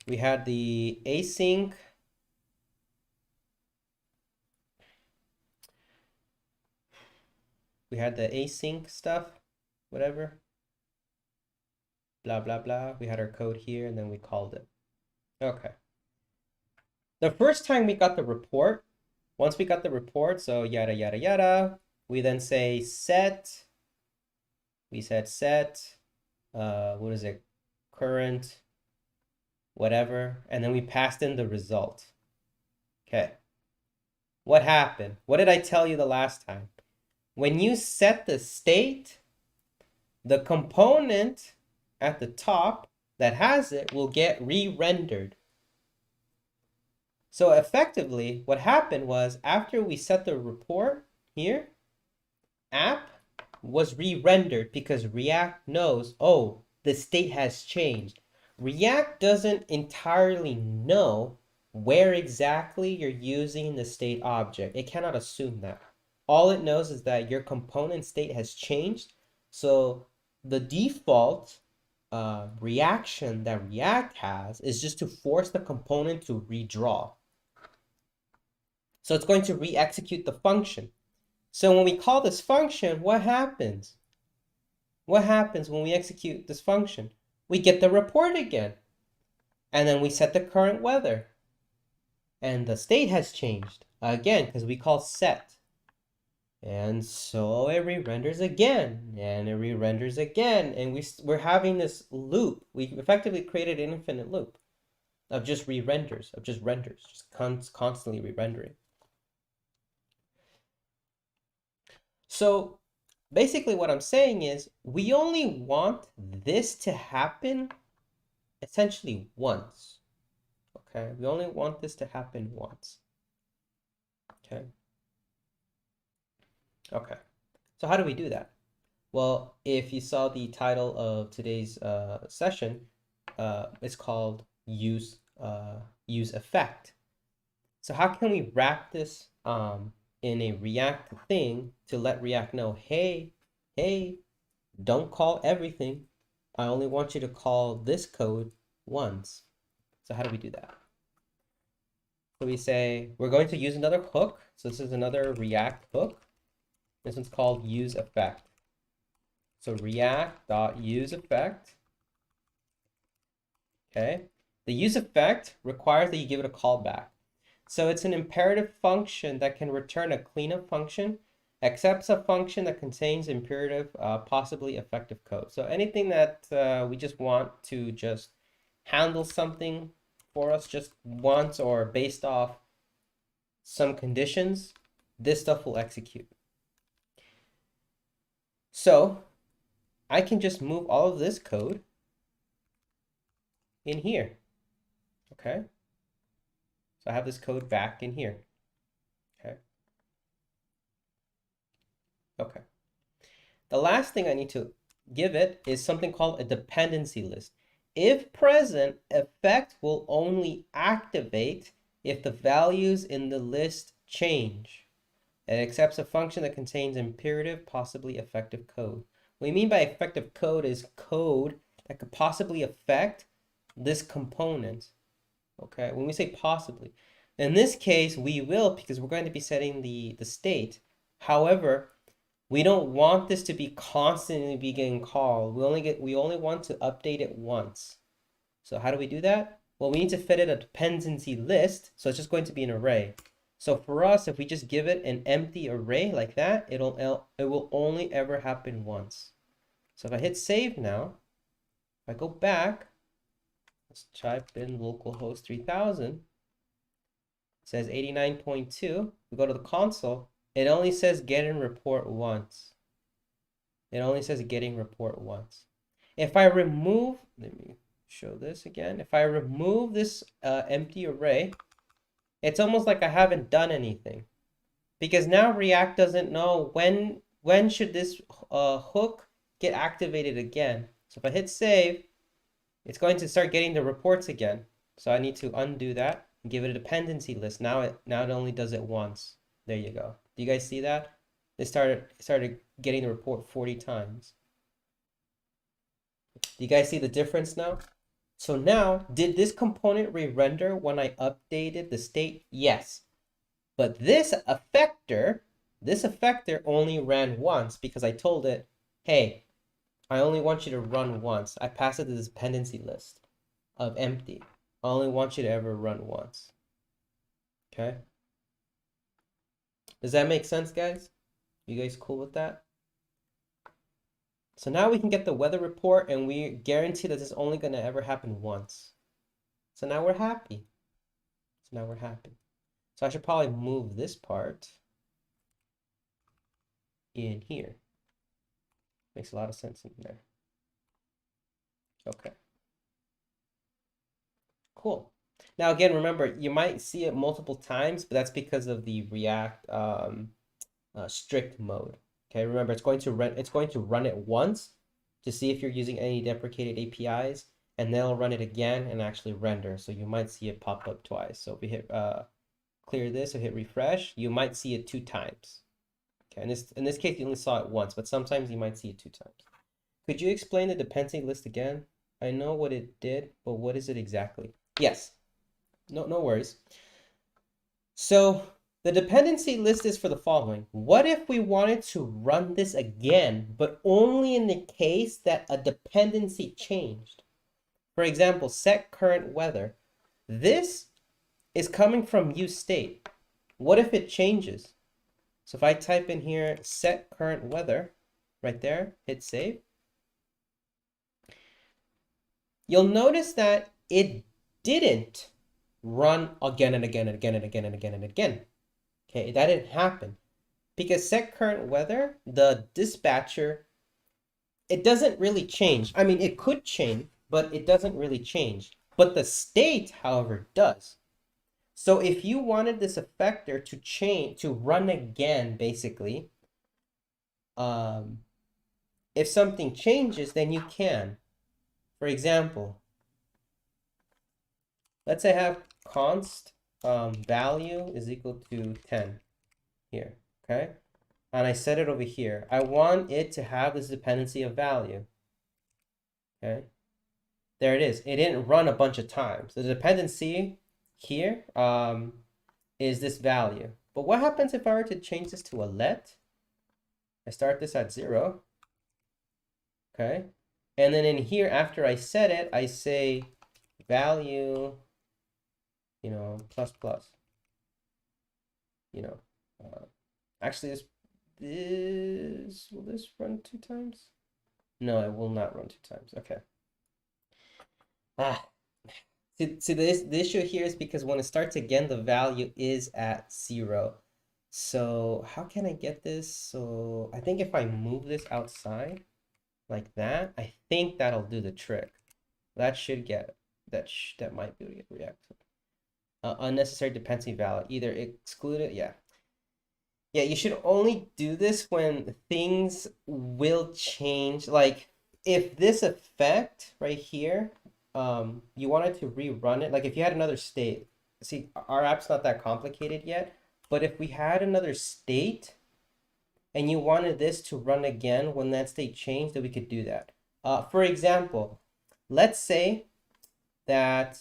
A: we had the async. We had the async stuff, whatever. Blah, blah, blah. We had our code here, and then we called it. Okay. The first time we got the report, once we got the report, so yada, yada, yada, we then say set. We said set, what is it, current, whatever, and then we passed in the result. Okay. What happened? What did I tell you the last time? When you set the state, the component at the top that has it will get re-rendered. So effectively, what happened was after we set the report here, app was re-rendered because React knows, oh, the state has changed. React doesn't entirely know where exactly you're using the state object. It cannot assume that. All it knows is that your component state has changed. So the default reaction that React has is just to force the component to redraw. So it's going to re-execute the function. So when we call this function, what happens? What happens when we execute this function? We get the report again. And then we set the current weather. And the state has changed again because we call set. And so it re-renders again, and it re-renders again, and we're having this loop. We effectively created an infinite loop of just re-renders, just constantly re-rendering. So basically what I'm saying is we only want this to happen essentially once. Okay, we only want this to happen once. Okay. Okay, so how do we do that? Well, if you saw the title of today's session, it's called useEffect. So how can we wrap this in a React thing to let React know, hey, don't call everything. I only want you to call this code once. So how do we do that? So we say, we're going to use another hook. So this is another React hook. This one's called useEffect. So React.useEffect. Okay. The useEffect requires that you give it a callback. So it's an imperative function that can return a cleanup function, accepts a function that contains imperative, possibly effective code. So anything that we just want to just handle something for us just once or based off some conditions, this stuff will execute. So I can just move all of this code in here. Okay. So I have this code back in here. Okay. Okay. The last thing I need to give it is something called a dependency list. If present, effect will only activate if the values in the list change. It accepts a function that contains imperative, possibly effective code. What we mean by effective code is code that could possibly affect this component. Okay, when we say possibly, in this case, we will, because we're going to be setting the state. However, we don't want this to be constantly be getting called. We only want to update it once. So how do we do that? Well, we need to fit it a dependency list. So it's just going to be an array. So for us, if we just give it an empty array like that, it will only ever happen once. So if I hit save now, if I go back, let's type in localhost 3000. It says 89.2. We go to the console. It only says getting report once. It only says getting report once. If I remove, let me show this again. If I remove this empty array, it's almost like I haven't done anything. Because now React doesn't know when should this hook get activated again. So if I hit save, it's going to start getting the reports again. So I need to undo that and give it a dependency list. Now it only does it once. There you go. Do you guys see that? They started getting the report 40 times. Do you guys see the difference now? So now, did this component re-render when I updated the state? Yes. But this effector only ran once because I told it, hey, I only want you to run once. I passed it to this dependency list of empty. I only want you to ever run once. Okay? Does that make sense, guys? You guys cool with that? So now we can get the weather report and we guarantee that this is only going to ever happen once. So now we're happy. So I should probably move this part in here. Makes a lot of sense in there. Okay. Cool. Now again, remember, you might see it multiple times, but that's because of the React strict mode. Okay, remember, it's going to run it once to see if you're using any deprecated APIs, and then it'll run it again and actually render. So you might see it pop up twice. So if we hit clear this or hit refresh, you might see it 2 times. Okay, in this case, you only saw it once, but sometimes you might see it 2 times. Could you explain the dependency list again? I know what it did, but what is it exactly? Yes. No worries. So the dependency list is for the following. What if we wanted to run this again, but only in the case that a dependency changed? For example, set current weather. This is coming from useState. What if it changes? So if I type in here, set current weather, right there, hit save. You'll notice that it didn't run again and again and again and again and again and again. Okay, that didn't happen. Because set current weather, the dispatcher, it doesn't really change. I mean, it could change, but it doesn't really change. But the state, however, does. So if you wanted this effector to change, to run again, basically, if something changes, then you can. For example, let's say I have const value is equal to 10. here, okay? And I set it over here. I want it to have this dependency of value, okay? There it is. It didn't run a bunch of times. The dependency here is this value. But what happens if I were to change this to a let? I start this at 0, okay? And then in here, after I set it, I say value, you know, plus plus. You know, actually, will this run 2 times? No, it will not run 2 times. Okay. See the issue here is because when it starts again, the value is at 0. So how can I get this? So I think if I move this outside like that, I think that'll do the trick. That should get that might be able to get React. Unnecessary dependency value. Either exclude it, yeah. Yeah, you should only do this when things will change. Like if this effect right here, you wanted to rerun it. Like if you had another state, see, our app's not that complicated yet, but if we had another state and you wanted this to run again when that state changed, then we could do that. For example, let's say that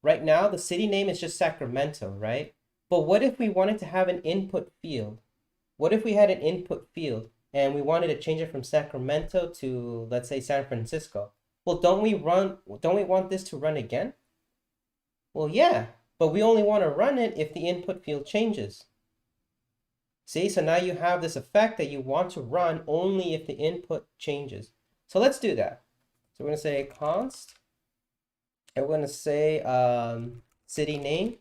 A: right now the city name is just Sacramento, right? But what if we wanted to have an input field? What if we had an input field and we wanted to change it from Sacramento to, let's say, San Francisco? Well, don't we want this to run again? Well, yeah, but we only want to run it if the input field changes. See, so now you have this effect that you want to run only if the input changes. So let's do that. So we're going to say const, and we're going to say city name,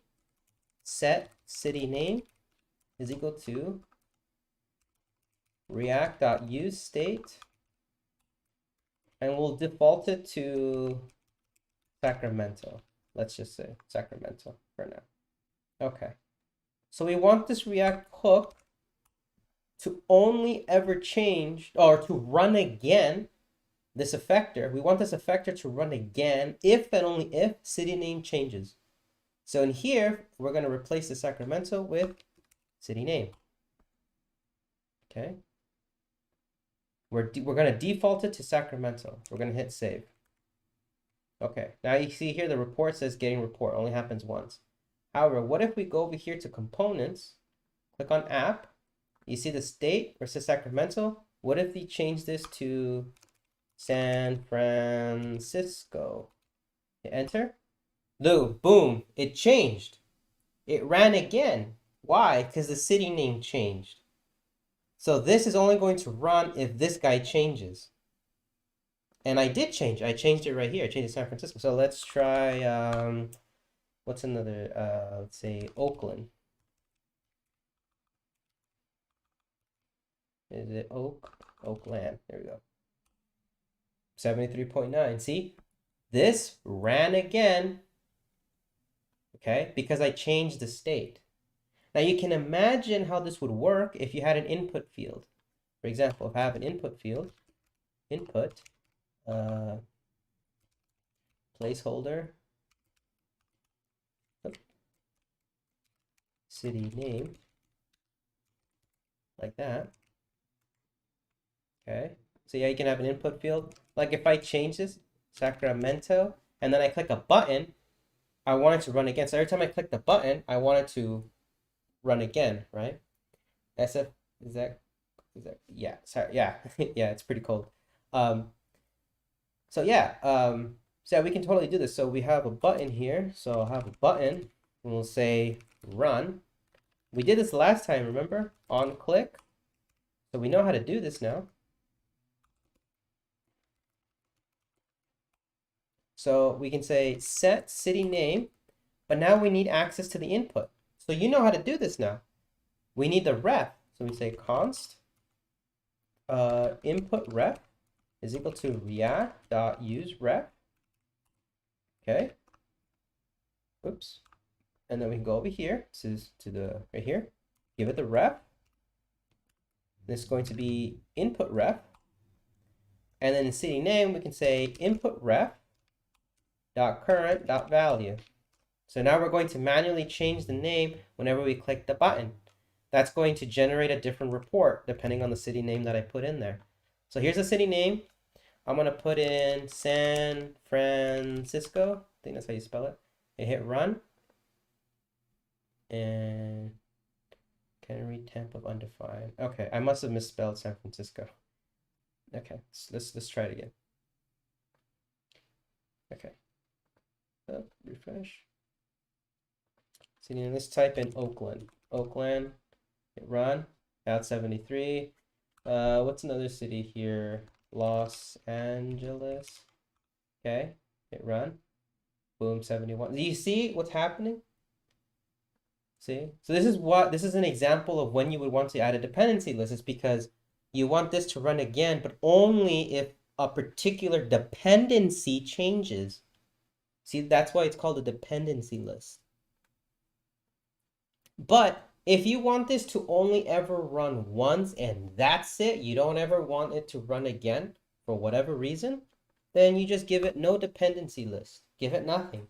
A: set city name is equal to React.useState, and we'll default it to Sacramento. Let's just say Sacramento for now. Okay. So we want this React hook to only ever change or to run again this effector. We want this effector to run again if and only if city name changes. So in here, we're going to replace the Sacramento with city name. Okay. We're going to default it to Sacramento. We're going to hit save. Okay. Now you see here the report says getting report only happens once. However, what if we go over here to components, click on app, you see the state where it says Sacramento. What if we change this to San Francisco? Hit enter. Boom, it changed. It ran again. Why? Because the city name changed. So this is only going to run if this guy changes. And I did change. I changed it right here. I changed it to San Francisco. So let's try, what's another, let's say Oakland. Is it Oakland? There we go. 73.9. See? This ran again. Okay, because I changed the state. Now you can imagine how this would work if you had an input field. For example, if I have an input field, input, placeholder, city name, like that. Okay, so yeah, you can have an input field. Like if I change this, Sacramento, and then I click a button, I want it to run again. So every time I click the button, I want it to run again, right? SF, is that, yeah, sorry, yeah, yeah, it's pretty cold. So yeah, so yeah, we can totally do this. So we have a button here. So I'll have a button, and we'll say run. We did this last time, remember? On click. So we know how to do this now. So we can say set city name, but now we need access to the input. So you know how to do this now. We need the ref. So we say const input ref is equal to react.useRef. Okay. Oops. And then we can go over here to the right here. Give it the ref. This is going to be input ref. And then in city name, we can say input ref dot current dot value. So now we're going to manually change the name whenever we click the button. that's going to generate a different report depending on the city name that I put in there. So here's the city name. I'm going to put in San Francisco. I think that's how you spell it. I hit run. And can I read temp of undefined? Okay, I must have misspelled San Francisco. Okay, so let's try it again. Okay. Refresh. So let's type in Oakland. Oakland. Hit run. Out 73. What's another city here? Los Angeles. Okay. Hit run. Boom, 71. Do you see what's happening? See? So this is an example of when you would want to add a dependency list. It's because you want this to run again, but only if a particular dependency changes. See, that's why it's called a dependency list. But if you want this to only ever run once and that's it, you don't ever want it to run again for whatever reason, then you just give it no dependency list. Give it nothing.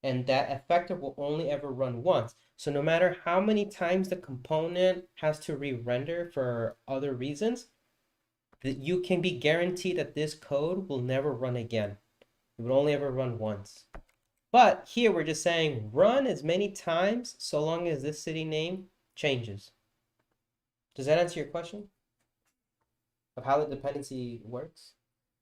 A: And that effector will only ever run once. So no matter how many times the component has to re-render for other reasons, you can be guaranteed that this code will never run again. It will only ever run once. But here we're just saying run as many times so long as this city name changes. Does that answer your question of how the dependency works?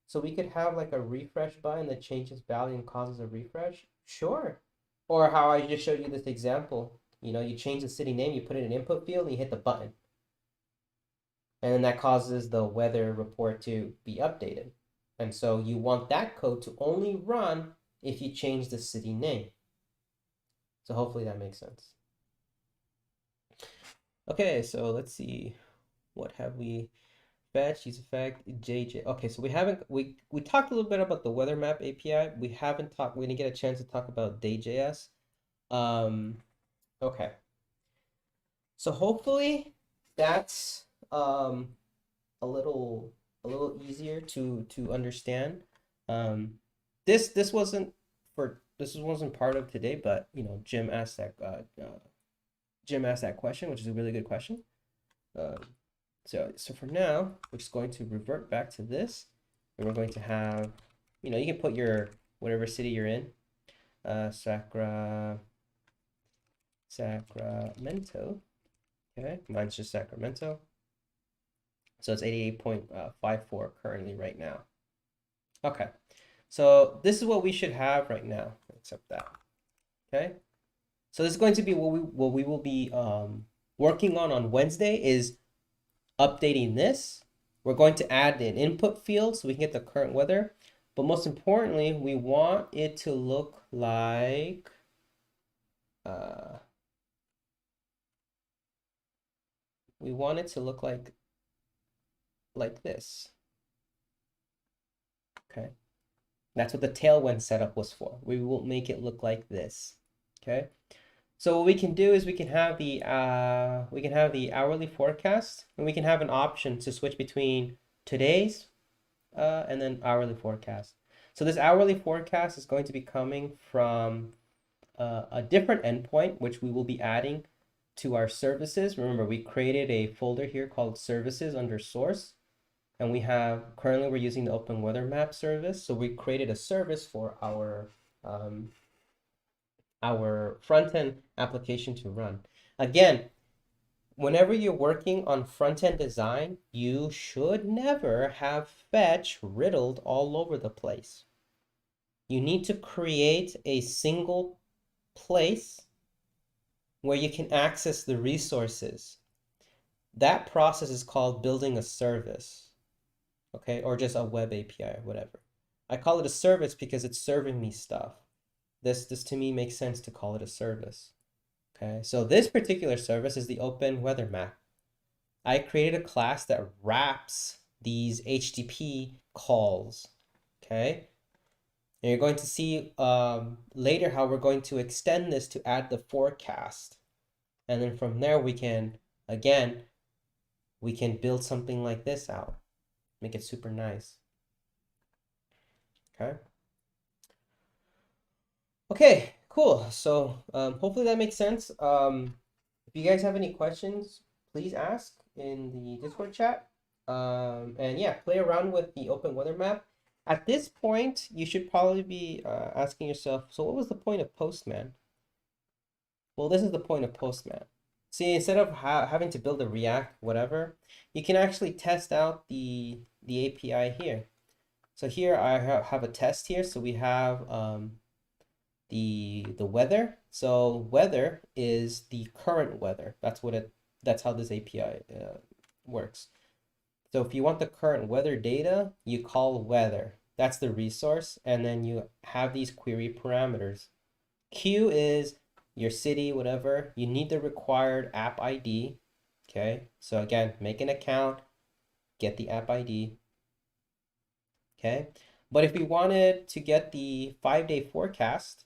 A: So we could have like a refresh button that changes value and causes a refresh? Sure. Or how I just showed you this example. You know, you change the city name, you put it in an input field, and you hit the button. And then that causes the weather report to be updated. And so you want that code to only run if you change the city name. So hopefully that makes sense. Okay, so let's see. What have we? Fetch, useEffect, dayjs. Okay, so we talked a little bit about the WeatherMap API. We didn't get a chance to talk about dayjs. Okay. So hopefully that's a little easier to understand. This wasn't part of today, but you know, Jim asked that question, which is a really good question. So for now, we're just going to revert back to this, and we're going to have, you know, you can put your whatever city you're in, Sacramento. Okay, mine's just Sacramento. So it's 88.54 currently right now. Okay, so this is what we should have right now, except that. Okay, so this is going to be what we will be working on Wednesday is updating this. We're going to add an input field so we can get the current weather. But most importantly, we want it to look like this. Okay. That's what the Tailwind setup was for. We will make it look like this. Okay. So what we can do is we can have the hourly forecast, and we can have an option to switch between today's and then hourly forecast. So this hourly forecast is going to be coming from a different endpoint, which we will be adding to our services. Remember, we created a folder here called services under source, and currently we're using the OpenWeatherMap service. So we created a service for our front-end application to run. Again, whenever you're working on front-end design, you should never have fetch riddled all over the place. You need to create a single place where you can access the resources. That process is called building a service, okay, or just a web API or whatever. I call it a service because it's serving me stuff. This to me makes sense to call it a service. Okay, so this particular service is the OpenWeatherMap. I created a class that wraps these HTTP calls. Okay, and you're going to see later how we're going to extend this to add the forecast. And then from there, we can build something like this out. Make it super nice. Okay. Okay, cool. So hopefully that makes sense. If you guys have any questions, please ask in the Discord chat. And yeah, play around with the open weather map. At this point, you should probably be asking yourself, so what was the point of Postman? Well, this is the point of Postman. See, instead of having to build a React whatever, you can actually test out the API here. So here I have a test here. So we have the weather. So weather is the current weather. That's how this API works. So if you want the current weather data, you call weather. That's the resource, and then you have these query parameters. Q is your city, whatever. You need the required app ID. Okay, so again, make an account, get the app ID. Okay, but if we wanted to get the 5-day forecast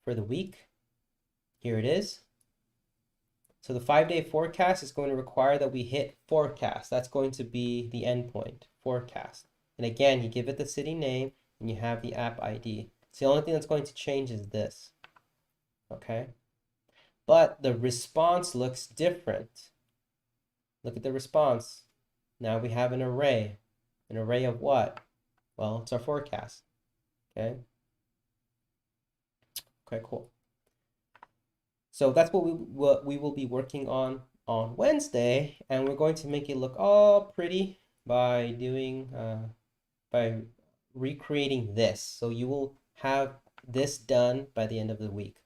A: for the week, here it is. So the 5-day forecast is going to require that we hit forecast. That's going to be the endpoint, forecast. And again, you give it the city name and you have the app ID. So the only thing that's going to change is this. Okay? But the response looks different. Look at the response. Now we have an array. An array of what? Well, it's our forecast. Okay? Okay, cool. So that's what we will be working on Wednesday, and we're going to make it look all pretty by doing by recreating this. So you will have this done by the end of the week.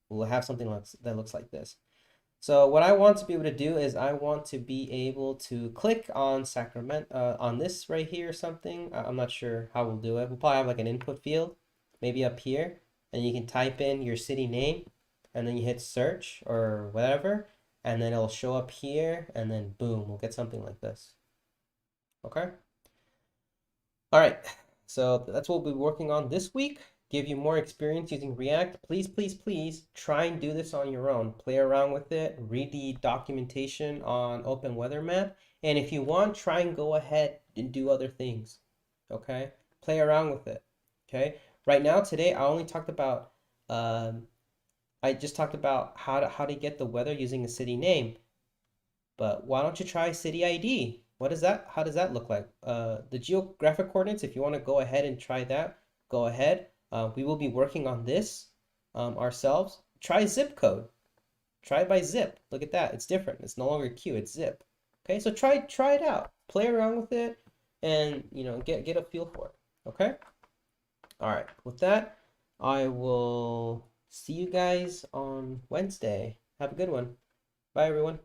A: We'll have something that looks like this. So what I want to be able to do is I want to be able to click on Sacramento on this right here or something. I'm not sure how we'll do it. We'll probably have like an input field, maybe up here, and you can type in your city name, and then you hit search or whatever, and then it'll show up here, and then boom, we'll get something like this. Okay? All right, so that's what we'll be working on this week. Give you more experience using React. Please, please, please try and do this on your own. Play around with it. Read the documentation on OpenWeatherMap. And if you want, try and go ahead and do other things. Okay? Play around with it. Okay? Right now, today, I only talked about I just talked about how to get the weather using a city name. But why don't you try city ID? What is that? How does that look like? The geographic coordinates, if you want to go ahead and try that, go ahead. We will be working on this ourselves. Try zip code. Try by zip. Look at that. It's different. It's no longer Q, it's zip. Okay, so try it out. Play around with it and get a feel for it. Okay? All right. With that, I will see you guys on Wednesday. Have a good one. Bye, everyone.